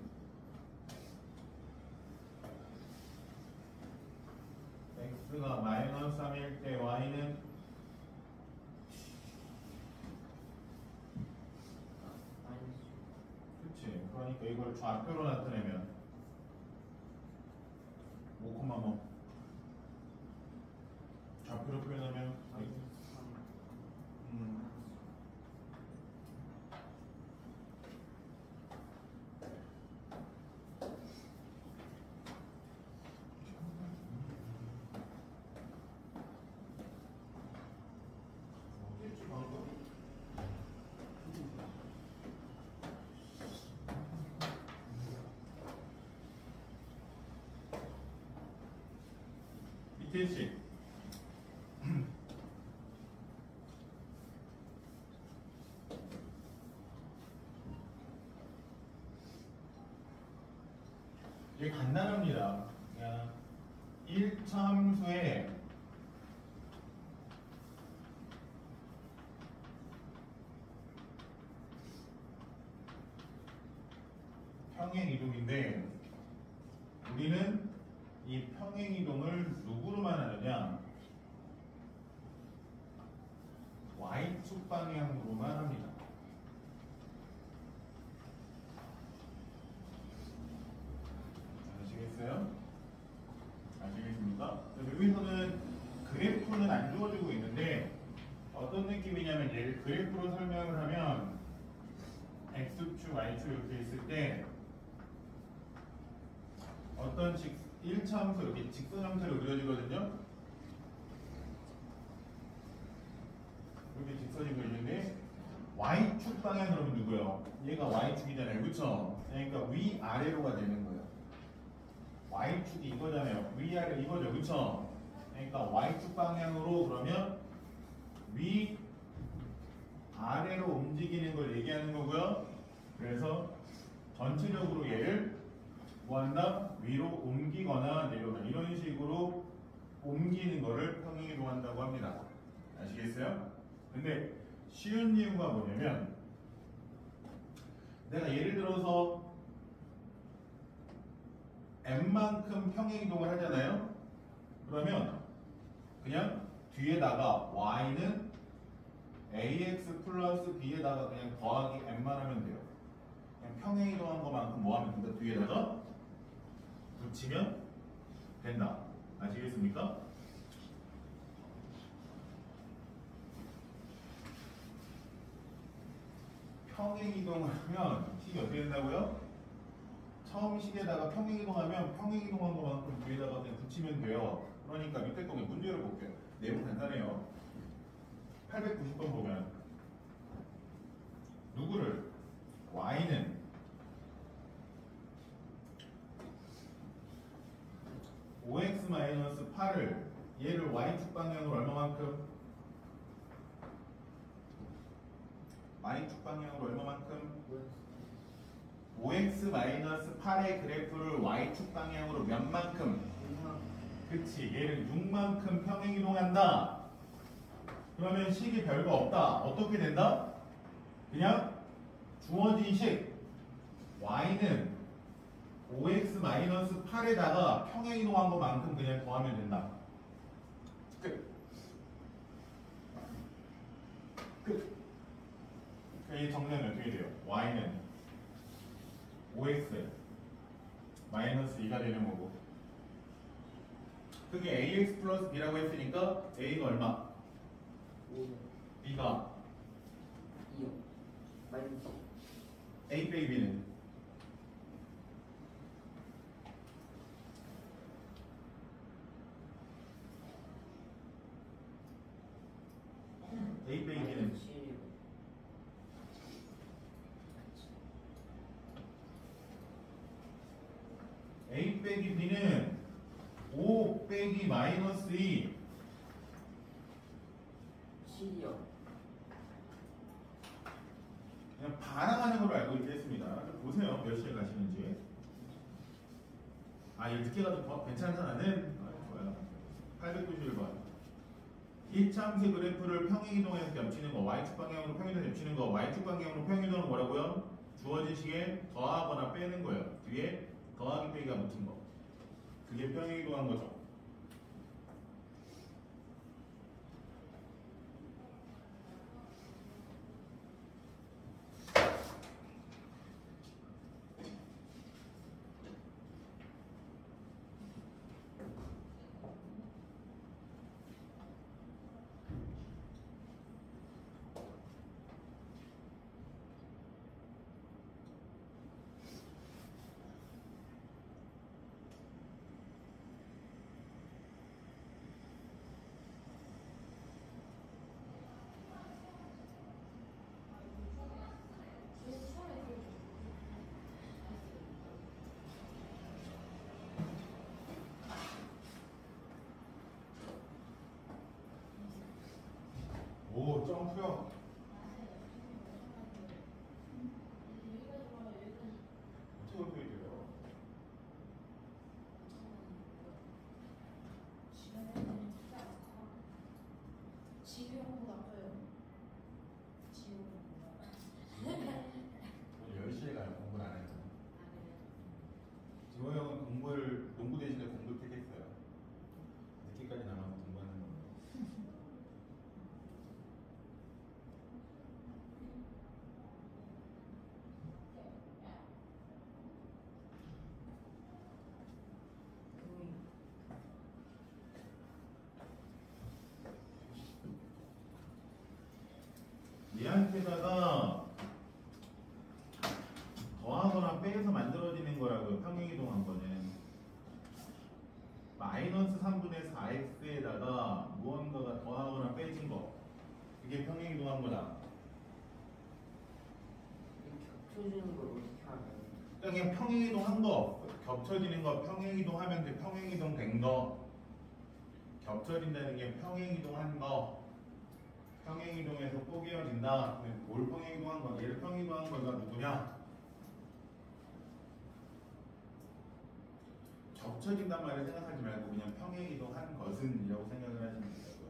Speaker 1: x가 마이너스 3일 때 y는
Speaker 2: 마이너스.
Speaker 1: 그치. 그러니까 이걸 좌표로 나타내면 5,뭐 좌표로 표현하면
Speaker 2: 마이너스 3.
Speaker 1: 밑에 식 이게 간단합니다. 그냥 1참수에 평행이동인데 우리는 이 평행이동을 누구로만 하느냐? y축 방향으로만 합니다. 아시겠어요? 아시겠습니까? 여기서는 그래프는 안 주어지고 있는데 어떤 느낌이냐면 얘를 그래프로 설명을 하면 x축, y축 이렇게 있을 때 어떤 1차함수 이렇게 직선 형태로 그려지거든요. 이렇게 직선이 그려지는데 y축 방향 그러면 누구예요? 얘가 y축이잖아요. 그쵸? 그러니까 위아래로가 되는 거예요. y축이 이거잖아요. 위아래 이거죠. 그쵸? 그러니까 y축 방향으로 그러면 위아래로 움직이는 걸 얘기하는 거고요. 그래서 전체적으로 얘를 뭐 한다? 위로 옮기거나 내려오는 이런 식으로 옮기는 거를 평행이동한다고 합니다. 아시겠어요? 근데 쉬운 이유가 뭐냐면 내가 예를 들어서 n만큼 평행이동을 하잖아요. 그러면 그냥 뒤에다가 y는 ax 플러스 b에다가 그냥 더하기 n만 하면 돼요. 그냥 평행이동한 것만큼 뭐 하면 된다? 뒤에다가 붙이면 된다. 아시겠습니까? 평행이동을 하면 식이 어떻게 된다고요? 처음 식에다가 평행이동하면 평행이동한 것만큼 뒤에다가 그냥 붙이면 돼요. 그러니까 밑에 동에 문제를 볼게요. 내용 간단해요. 890번 보면 누구를? y는 (5x-8을) 얘를 y축 방향으로 얼마만큼? y축 방향으로 얼마만큼? 5x-8의 그래프를 y축 방향으로 몇만큼? 그치, 얘를 6만큼 평행이동한다. 그러면 식이 별거 없다. 어떻게 된다? 그냥 주어진 식 y는 5x-8에다가 평행이동한 것만큼 그냥 더하면 된다. 끝. 끝. 이 정리하면 어떻게 돼요? y는 5x 마이너스 2가 되는 거고 그게 ax 플러스 b라고 했으니까 a가 얼마?
Speaker 2: 5.
Speaker 1: b가
Speaker 2: 2요. 마이너스.
Speaker 1: a 빼기 b는 a 빼기 b는
Speaker 2: 7이요.
Speaker 1: a 빼기 b는 5 빼기 마이너스 2
Speaker 2: 7이요.
Speaker 1: 그냥 반항하는 걸로 알고 있겠습니다. 보세요. 몇 시에 가시는지. 아, 이거 늦게 가도 괜찮잖아는? 아, 좋아요. 891번. 이참수 그래프를 평행이동해서 겹치는 거, y축 방향으로 평행이동 겹치는 거, y축 방향으로 평행이동은 뭐라고요? 주어진 식에 더하거나 빼는 거예요. 뒤에 더하기 빼기가 붙은 거. 그게 평행이동한 거죠. 오, 점프요. 어떻게 그렇게 돼요?
Speaker 3: 지효보다 커요. 지효보다.
Speaker 1: 오늘 10시에 가요. 공부를 안 해서. 지호 형은 공부를 농구 대신에 공부를 택했어요. 늦게까지 남아서 공부하는 겁니다. 얘한테다가 더하거나 빼서 만들어지는 거라고요. 평행이동한 거는 마이너스 3분의 4x에다가 무언가가 더하거나 빼진 거, 이게 평행이동한 거다.
Speaker 2: 겹쳐지는 걸 어떻게 하나요?
Speaker 1: 그냥 평행이동한 거, 겹쳐지는 거 평행이동하면 돼. 평행이동 된 거, 겹쳐진다는 게 평행이동한 거. 평행이동에서 뽀개어진다. 뭘 평행이동한 거? 얘를 평행이동한 거가 누구냐? 겹쳐진단 말을 생각하지 말고 그냥 평행이동한 것은 이라고 생각을 하시면 된다고요.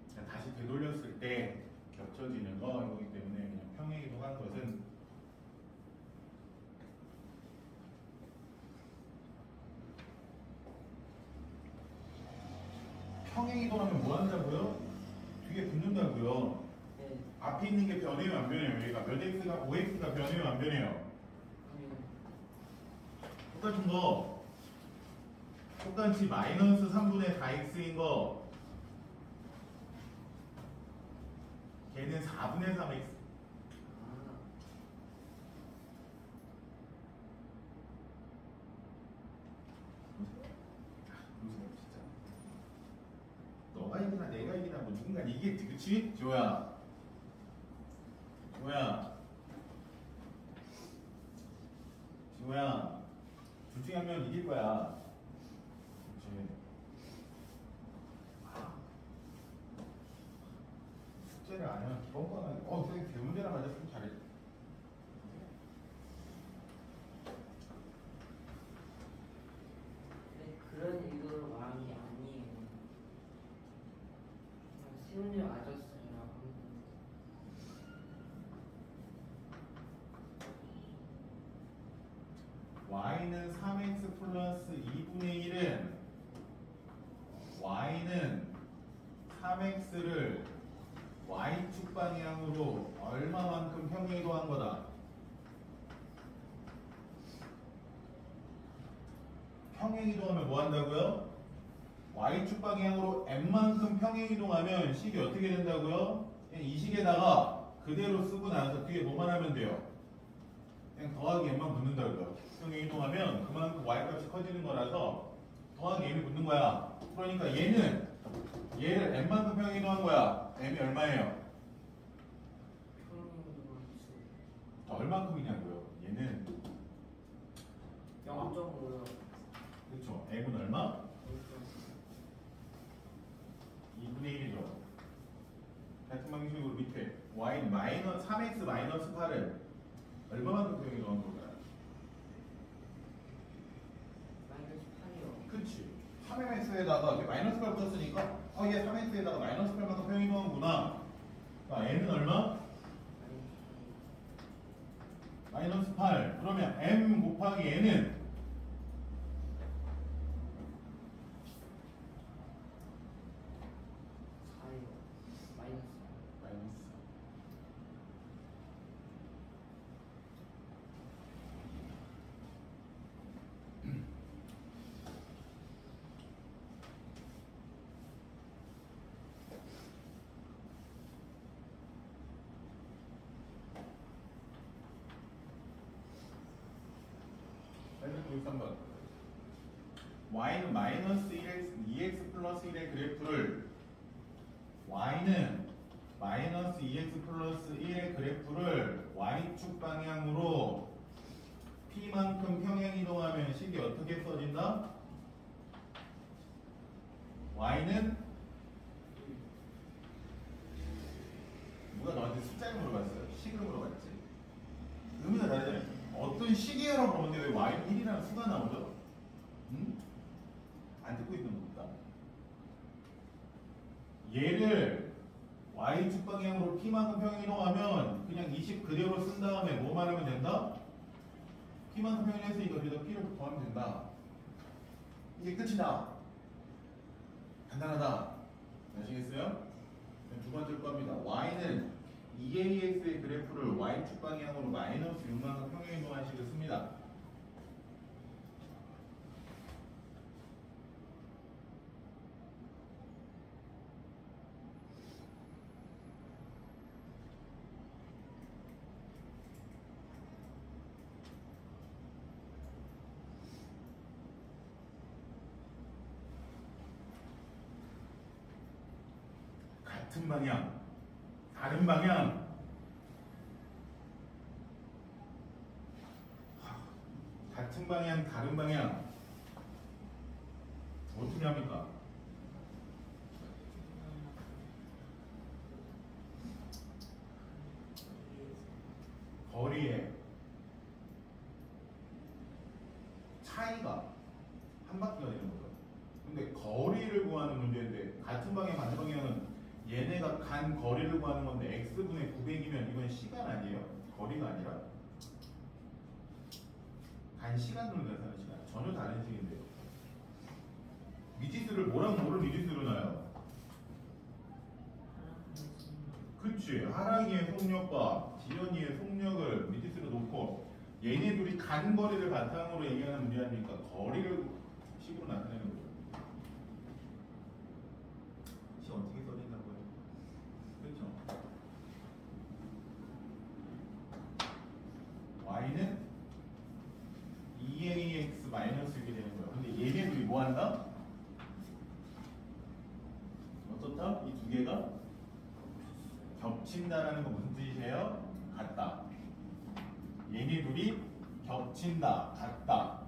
Speaker 1: 그냥 다시 되돌렸을 때 겹쳐지는 거이기 때문에 그냥 평행이동한 것은 평행이동하면 뭐 한다고요? 뒤에 붙는다고요.
Speaker 2: 네.
Speaker 1: 앞에 있는 게 변해요, 안 변해요? 얘가 몇 x가 5x가 변해요, 안 변해요? 똑같은 거, 똑같이 마이너스 3분의 4x인 거, 걔는 4분의 3x. 진짜. 너가 이기나 내가 이기나 뭐 누군가 이기겠지, 그치? 지호야. 지호야. 지호야. 둘 중에 한 명은 이길 거야. 그치? 숙제를 안 하면 기본과는 선생님 대문제나 맞았으면 잘했지.
Speaker 2: 네, 그런 의도로 말한 게 아니에요. 그냥 세훈이 맞았어요.
Speaker 1: y는 3x 플러스 2분의 1은 y는 3x를 y축 방향으로 얼마만큼 평행이동한 거다. 평행이동하면 뭐 한다고요? y축 방향으로 n만큼 평행이동하면 식이 어떻게 된다고요? 그냥 이 식에다가 그대로 쓰고 나서 뒤에 뭐만 하면 돼요? 그냥 더하기 n만 붙는다고요. 평행이동하면 그만큼 y값이 커지는 거라서 더하기 n이 붙는 거야. 그러니까 얘는 얘를 n만큼 평행이동한 거야. n이 얼마예요? 얼마큼이냐고요? 얘는
Speaker 2: 0.5요.
Speaker 1: 그렇죠. m은 얼마? 2분의 1이죠. 같은 방식으로 밑에 y는 마이너스 3x 마이너스 8을 얼마만큼 평행이동한 걸까요?
Speaker 2: 마이너스 8이요.
Speaker 1: 그치. 3mx에다가 마이너스 8 붙었으니까 얘 3x에다가 마이너스 8만큼 평이동하구나. 자, n은 얼마? 마이너스 8. 그러면 m 곱하기 n은
Speaker 2: 4요. 마이너스.
Speaker 1: 마이너스. 여기 3번. y는 마이너스 2x 플러스 1의 그래프를 y는 마이너스 2x 플러스 1의 그래프를 y축 방향으로 p만큼 평행 이동하면 식이 어떻게 써진다? y는 누가 너한테 숫자를 물어봤어요? 식을 물어봤지? 의미가 다르잖아요. 어떤 식이야라고 그러는데 왜 y는 1이라는 수가 나오죠? 응? 안 듣고 있는 겁니다. 얘를 y축 방향으로 p만큼 평행 이동하면 그냥 20 그대로 쓴 다음에 뭐만 하면 된다? p만큼 평행했으니까 여기다 p를 더하면 된다. 이게 끝이다. 간단하다. 아시겠어요? 두 번째 겁니다. y는 2ax의 그래프를 y축 방향으로 마이너스 6만큼 평행 이동한 식을 씁니다. 같은 방향, 다른 방향. 같은 방향, 다른 방향. 어떻게 합니까? 거리의 차이가 한 바퀴가 되는 거죠. 근데 거리를 구하는 문제인데 같은 방향, 반대 방향은 얘네가 간 거리를 구하는 건데 x분의 900이면 이건 시간 아니에요? 거리가 아니라 간 시간으로 계산하는 시간. 전혀 다른 식인데요. 미지수를 뭐랑 뭐를 미지수로 놔요? 그치. 하랑이의 속력과 지연이의 속력을 미지수로 놓고 얘네 둘이 간 거리를 바탕으로 얘기하는 문제 아닙니까? 거리를 식으로 나타내는 거죠. 시 어떻게 써진다고요? 그렇죠? y는 2ax 마이너스 6이 되는 거예요. 근데 얘네 둘이 뭐 한다? 어떻다? 이 두 개가 겹친다라는 거 무슨 뜻이에요? 같다. 얘네 둘이 겹친다, 같다.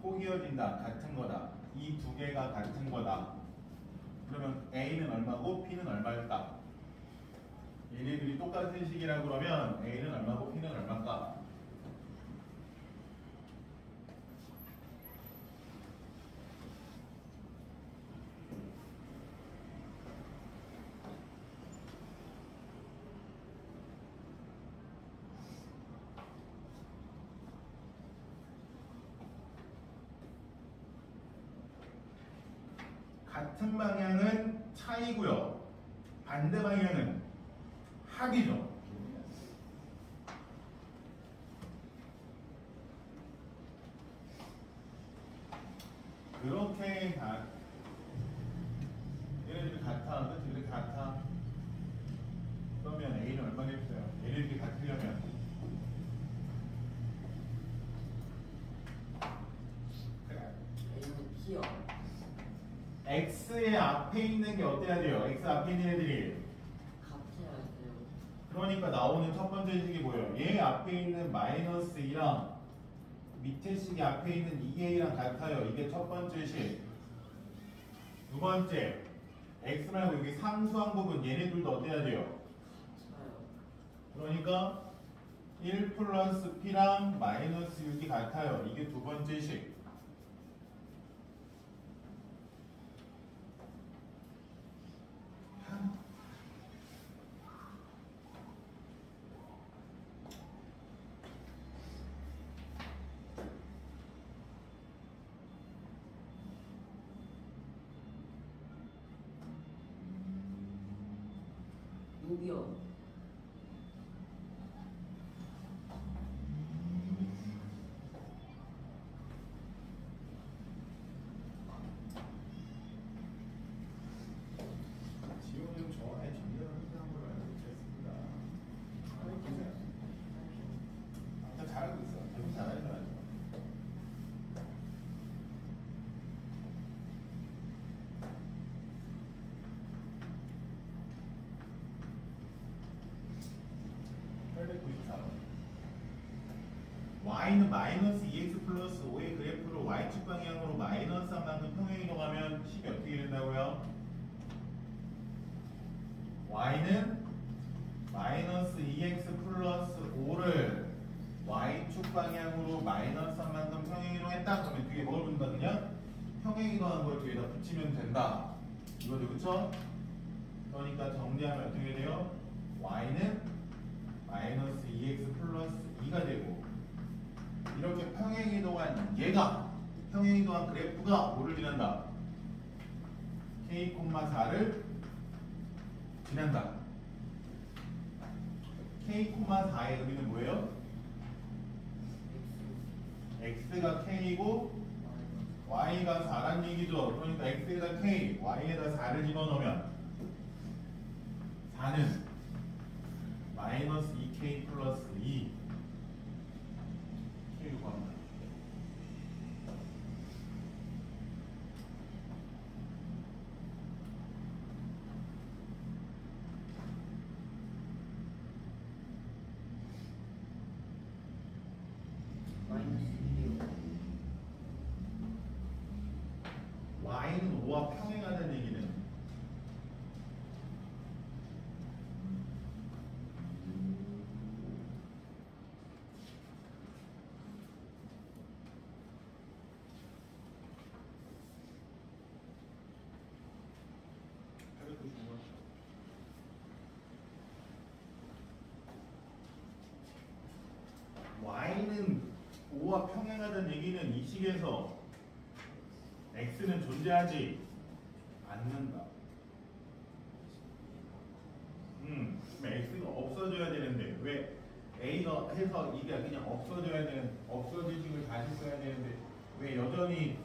Speaker 1: 포기어진다, 같은 거다. 이 두 개가 같은 거다. 그러면 A는 얼마고 P는 얼마일까? 얘네들이 똑같은 식이라고 그러면 A는 얼마고 P는 얼마일까? 같은 방향은 차이고요. 반대 방향은 합이죠. 그렇게 얘네들이 같아. 그렇지? 이렇게 같아. 그러면 A는 얼마나 했어요? 얘네들이 같으려면 그래.
Speaker 2: A는 P요.
Speaker 1: X의 앞에 있는 게 어때야 돼요? X 앞에 있는 애들이
Speaker 2: 같아야 돼요.
Speaker 1: 그러니까 나오는 첫 번째 식이 뭐예요? 얘 앞에 있는 마이너스 2랑 밑에 식이 앞에 있는 2a랑 같아요. 이게 첫 번째 식. 두 번째 x 말고 여기 상수한 부분 얘네 둘도 어때야 돼요?
Speaker 2: 같아요.
Speaker 1: 그러니까 1 플러스 p랑 마이너스 6이 같아요. 이게 두 번째 식.
Speaker 2: 6이요.
Speaker 1: 지호는 저와의 정리를 항상 걸로 알고 있겠습니다. 아까 잘하고 있어. 계속 잘하잖아. y는 마이너스 2x 플러스 5의 그래프로 y축 방향으로 마이너스 한 만큼 평행 이동하면 식이 어떻게 된다고요? y는 마이너스 2x 플러스 5를 y축 방향으로 마이너스 한 만큼 평행 이동했다. 그러면 뒤에 뭘 붙는다 그냥? 평행 이동한 걸 뒤에다 붙이면 된다. 이거죠, 그쵸? 그러니까 정리하면 어떻게 돼요? y는 마이너스 2x 플러스 2가 되고, 이렇게 평행 이동한 얘가, 평행 이동한 그래프가 뭐를 지난다? k, 4를 지난다. k, 4의 의미는 뭐예요? x가 k이고 y가 4란 얘기죠. 그러니까 x에다 k, y에다 4를 집어넣으면 4는 마이너스 2k 플러스 2 k로 구합니다.
Speaker 2: 마이너스 6이요.
Speaker 1: y는 5와 평행하다는 얘기는 y는 5와 평행하다는 얘기는 이 식에서 x는 존재하지 않는다. 그럼 x가 없어져야 되는데 왜 a가 해서 이게 그냥 없어져야 되는 없어질 식을 다시 써야 되는데 왜 여전히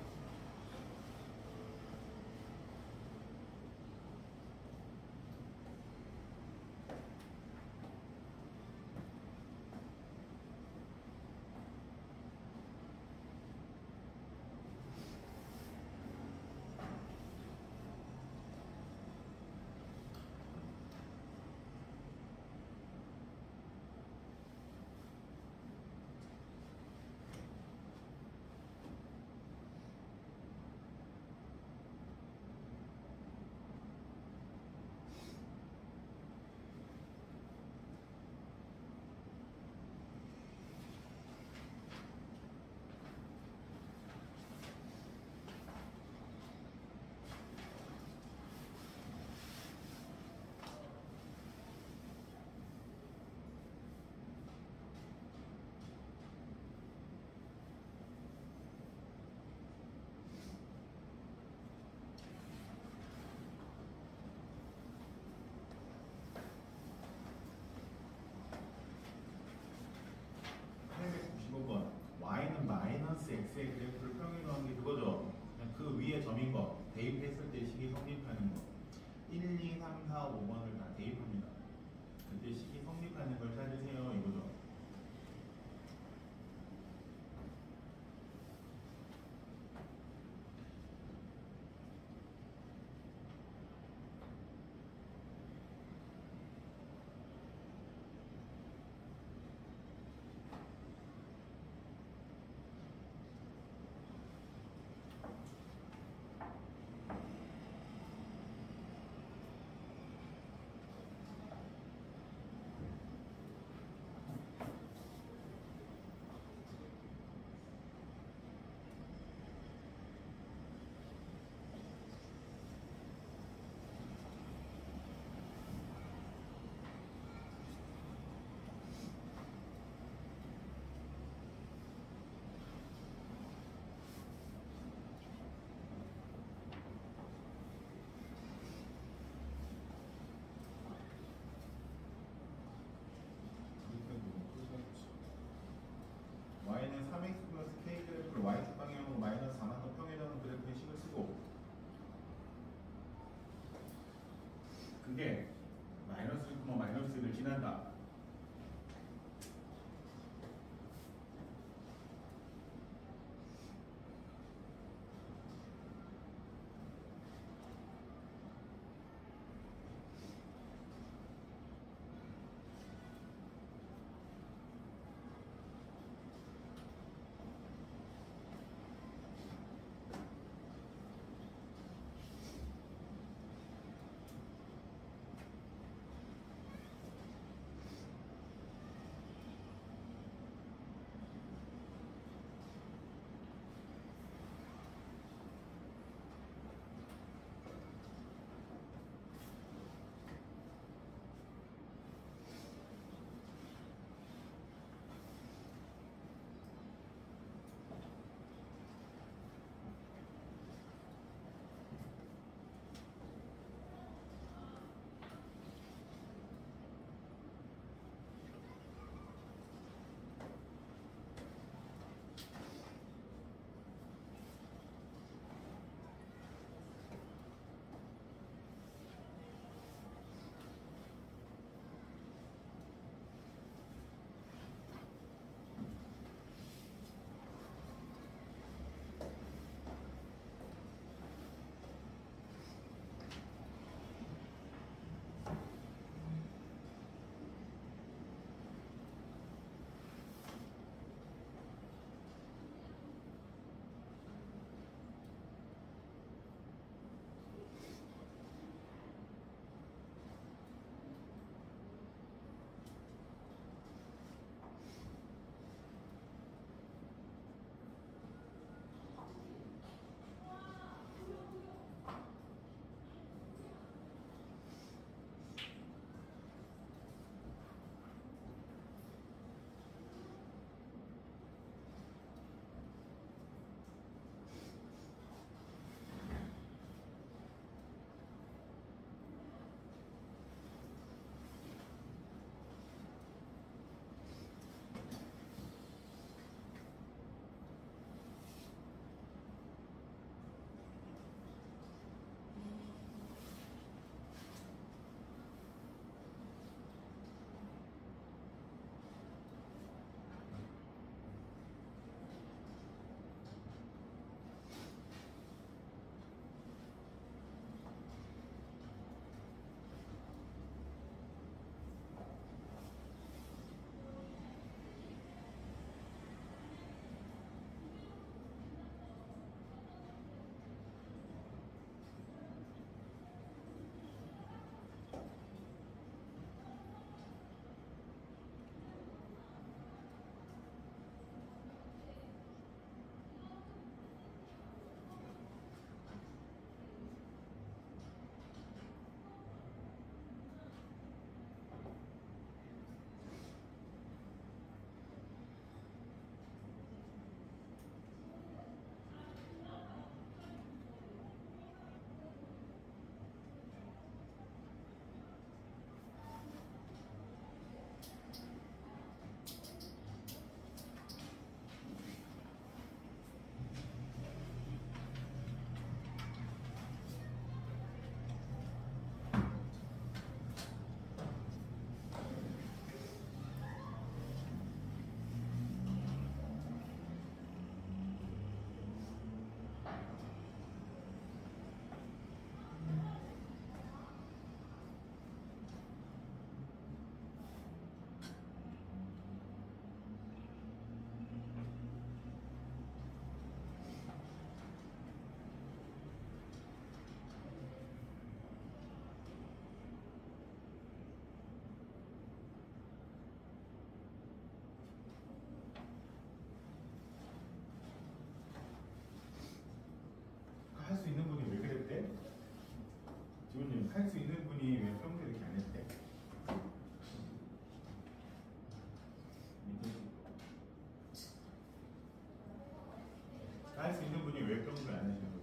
Speaker 1: 할 수 있는 분이 왜 평소에 안 하시는 거예요?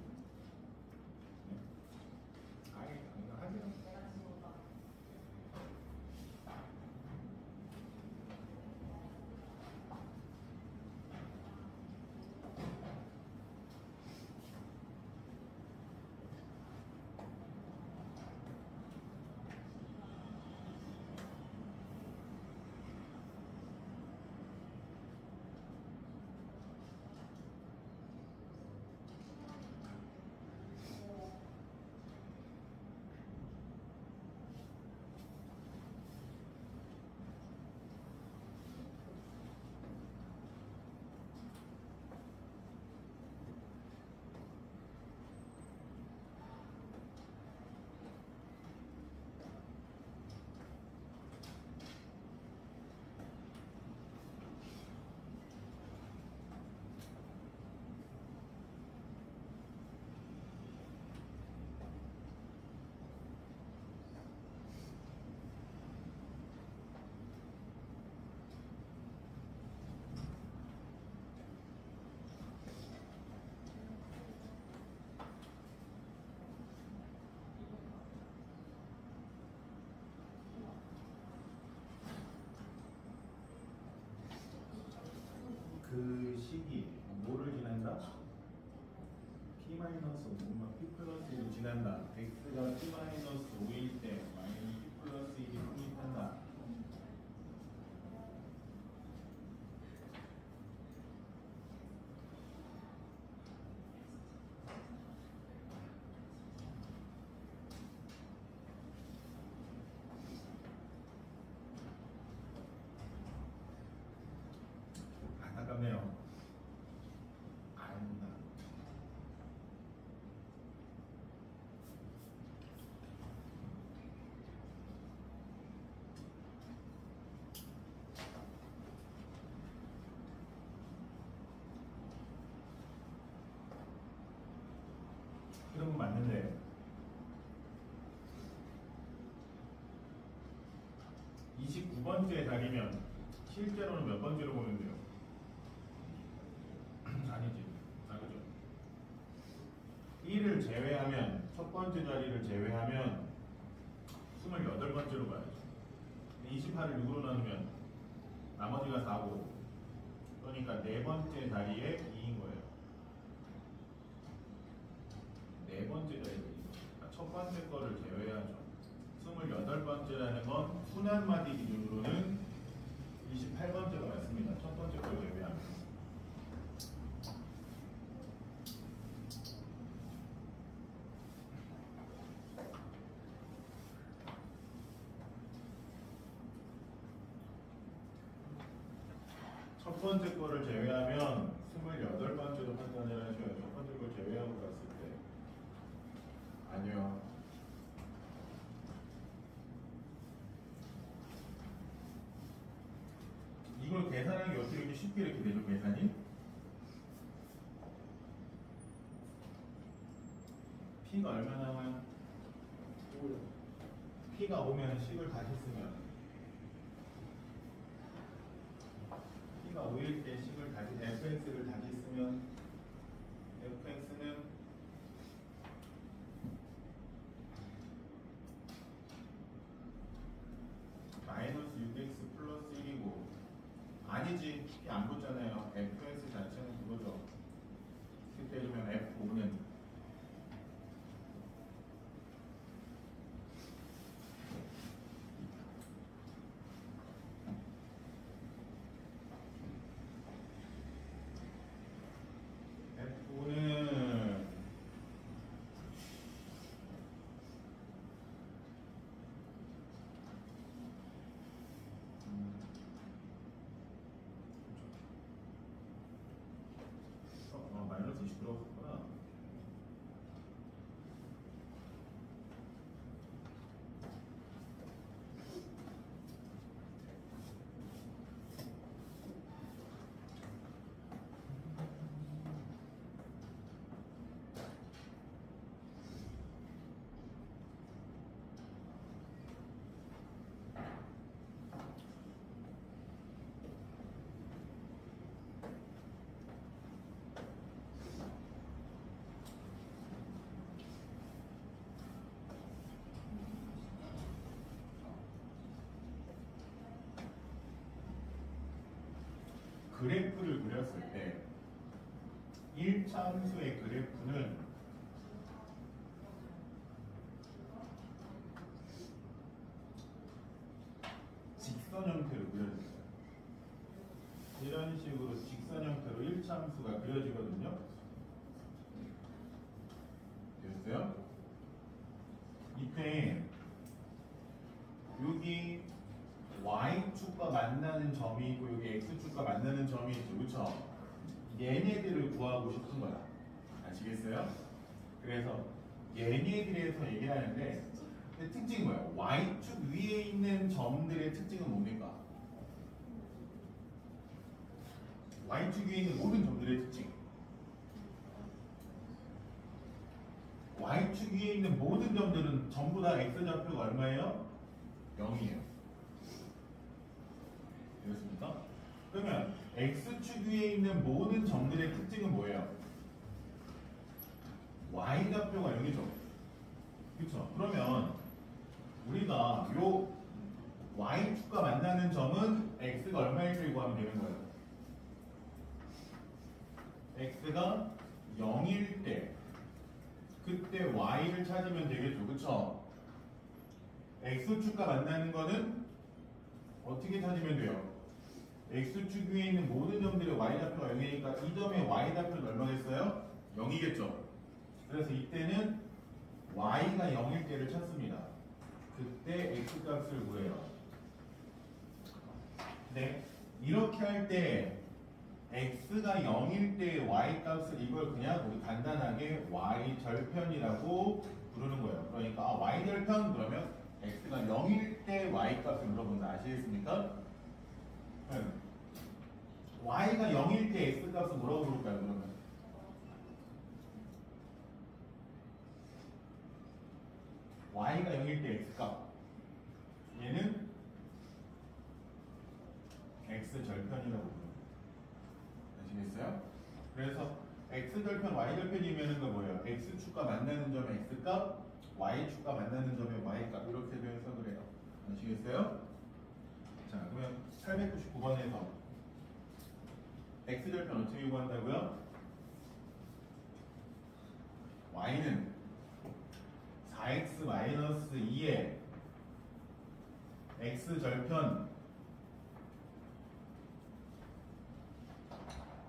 Speaker 1: 네? 이거 하세요.
Speaker 3: 내가 지금 봐.
Speaker 1: 그 시기 뭐를 지난다? P 마이너스 5만 P 플러스 1을 지난다. X가 P 마이너스 5일 때 마이너스 P 플러스 1이 성립한다. 안타깝네요. 아닙니다. 그런 건 맞는데 29번째 자리면 실제로는 몇 번째로 보는데요? 아니지. 그죠? 1을 제외하면 첫 번째 자리를 제외하면 28번째로 가야죠. 28을 6으로 나누면 나머지가 4고 그러니까 네 번째 자리에 2인 거예요. 네 번째 자리에 2. 그러니까 첫 번째 거를 제외하죠. 28번째라는 건 순환마디 기준으로는 28번째가 맞습니다. 첫 번째 걸 제외하면. 첫 번째 거를 제외하면 28번째로 판단을 하셔요. 첫 번째 걸 제외하고 갔을 때. 아니요. 이걸 계산하는 게 어떻게 이렇게 쉽게 이렇게 되죠, 계산이? P가 얼마 나와요? P가 오면 10을 다시 쓰면 P가 5일 때 10을 다시 fx를 다시 쓰면 fx는 마이너스 6x 플러스 1이고 아니지 P 안 붙잖아요. fx 자체는 그거죠. 그때면 f5는 마이너스 20 들어갔구나. 그래프를 그렸을 때 1차함수의 그래프는 직선 형태로 그려집니다. 이런 식으로 직선 형태로 1차함수가 그려지거든요. 됐어요? 이때 여기 Y축과 만나는 점이 있고 여기 X축과 만나는 점이 있죠. 그쵸? 얘네들을 구하고 싶은 거야. 아시겠어요? 그래서 얘네들에서 얘기를 하는데 특징이 뭐야? Y축 위에 있는 점들의 특징은 뭡니까? Y축 위에 있는 모든 점들의 특징. Y축 위에 있는 모든 점들은 전부 다 X좌표가 얼마예요? 0이에요. 되겠습니까? 그러면 X축 위에 있는 모든 점들의 특징은 뭐예요? Y좌표가 0이죠. 그쵸? 그러면 우리가 요 Y축과 만나는 점은 X가 얼마일 때 구하면 되는 거예요? X가 0일 때 그때 Y를 찾으면 되겠죠. 그쵸? X축과 만나는 거는 어떻게 찾으면 돼요? X축 위에 있는 모든 점들의 Y좌표가 0이니까 이 점의 Y좌표는 얼마겠어요? 0이겠죠. 그래서 이때는 Y가 0일 때를 찾습니다. 그때 X값을 구해요. 네, 이렇게 할 때 X가 0일 때 Y값을 이걸 그냥 우리 간단하게 Y절편이라고 부르는 거예요. 그러니까 Y절편 그러면 X가 0일 때 Y값을 물어본다. 아시겠습니까? Y가 0일 때 X값을 뭐라고 부를까요? 그러면 Y가 0일 때 X값 얘는 X절편이라고 부릅니다. 아시겠어요? 그래서 X절편, Y절편이면은 그 뭐예요? X축과 만나는 점의 X값, Y축과 만나는 점의 Y값 이렇게 해석을 해요. 아시겠어요? 자, 그러면 899번에서 X절편 어떻게 구한다고요? Y는 4x-2의 X절편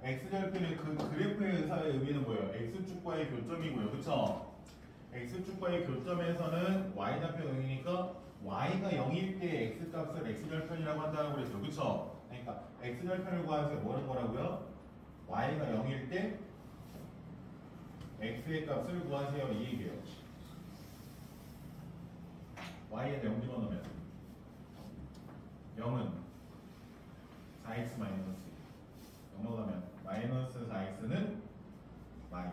Speaker 1: X절편의 그 그래프의 의미는 뭐예요? X축과의 교점이고요. 그쵸? X축과의 교점에서는 Y좌표 0이니까 Y가 0일 때 X값을 X절편이라고 한다고 그랬죠. 그쵸? 그러니까 X절편을 구하세요. 뭐는 거라고요? Y가 0일 때 X의 값을 구하세요. 이 얘기예요. Y에다 0 집어넣으면 0은 4x 마이너스 0 넣으면 마이너스 4x는 y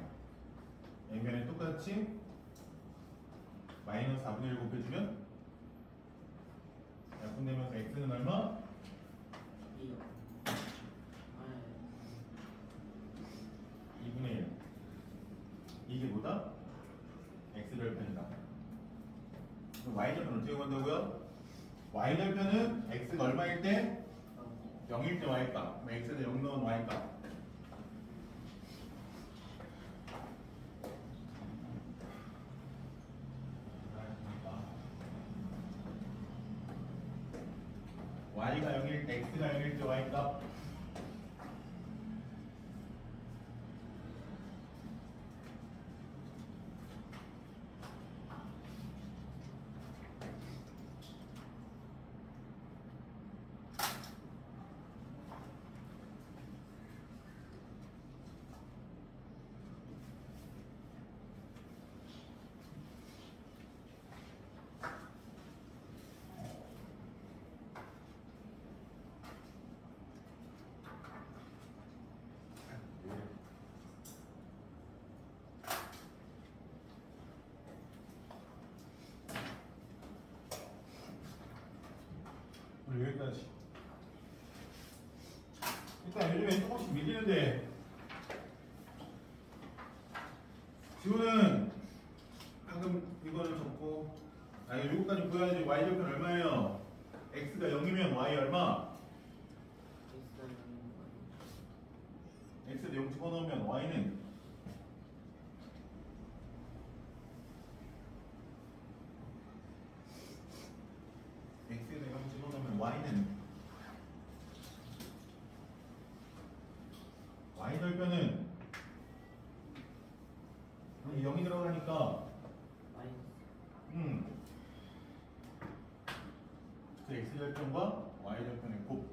Speaker 1: 양변에 똑같이 마이너스 4분의 1 곱해주면 약분되면서 x는 얼마? 2분의 1 이게 뭐다? x절편이다. 그럼 y절편 어떻게 구한다고요? y절편은 x가 얼마일 때? 0일 때 y값. x에다 0 넣은 y값. y가 0일 때 x가 0일 때 y값. 우리 여기까지. 일단 요즘에 조금씩 밀리는데 지우는 방금 이거를 적고 요거까지 보여야지. y절편 얼마예요? x가 0이면 y 얼마? 0 집어넣으면 y는 x에다 0 집어넣으면 y는 y 절편은 0이 들어가니까
Speaker 2: 마이너스.
Speaker 1: 그 x 절편과 y 절편의 곱.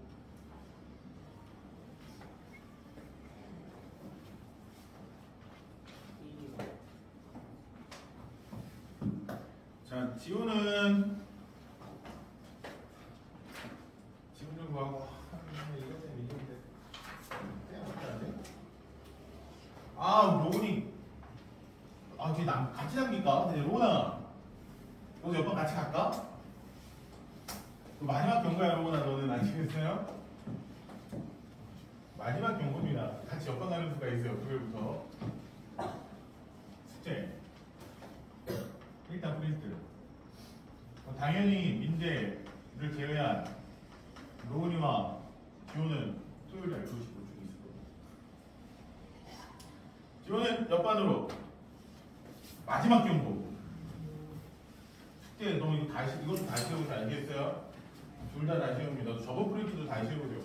Speaker 1: 자, 지우는 지우 좀 구하고. 로운이 저기 같이 잡니까? 로운아, 너 몇 번 같이 갈까? 마지막 경고야, 로운아. 너는 아시겠어요? 마지막 경고입니다. 같이 몇 번 가는 수가 있어요. 그거부터 숙제. 일단 프린트. 당연히 민재를 제외한 로운이와 지호는 토요일날 교식 보충이 있을 거예요. 지호는 옆반으로 마지막 경고. 숙제 너 이거 이것도 다시 해보세요. 알겠어요? 둘 다 다시 해봅니다. 저번 프린트도 다시 해보세요.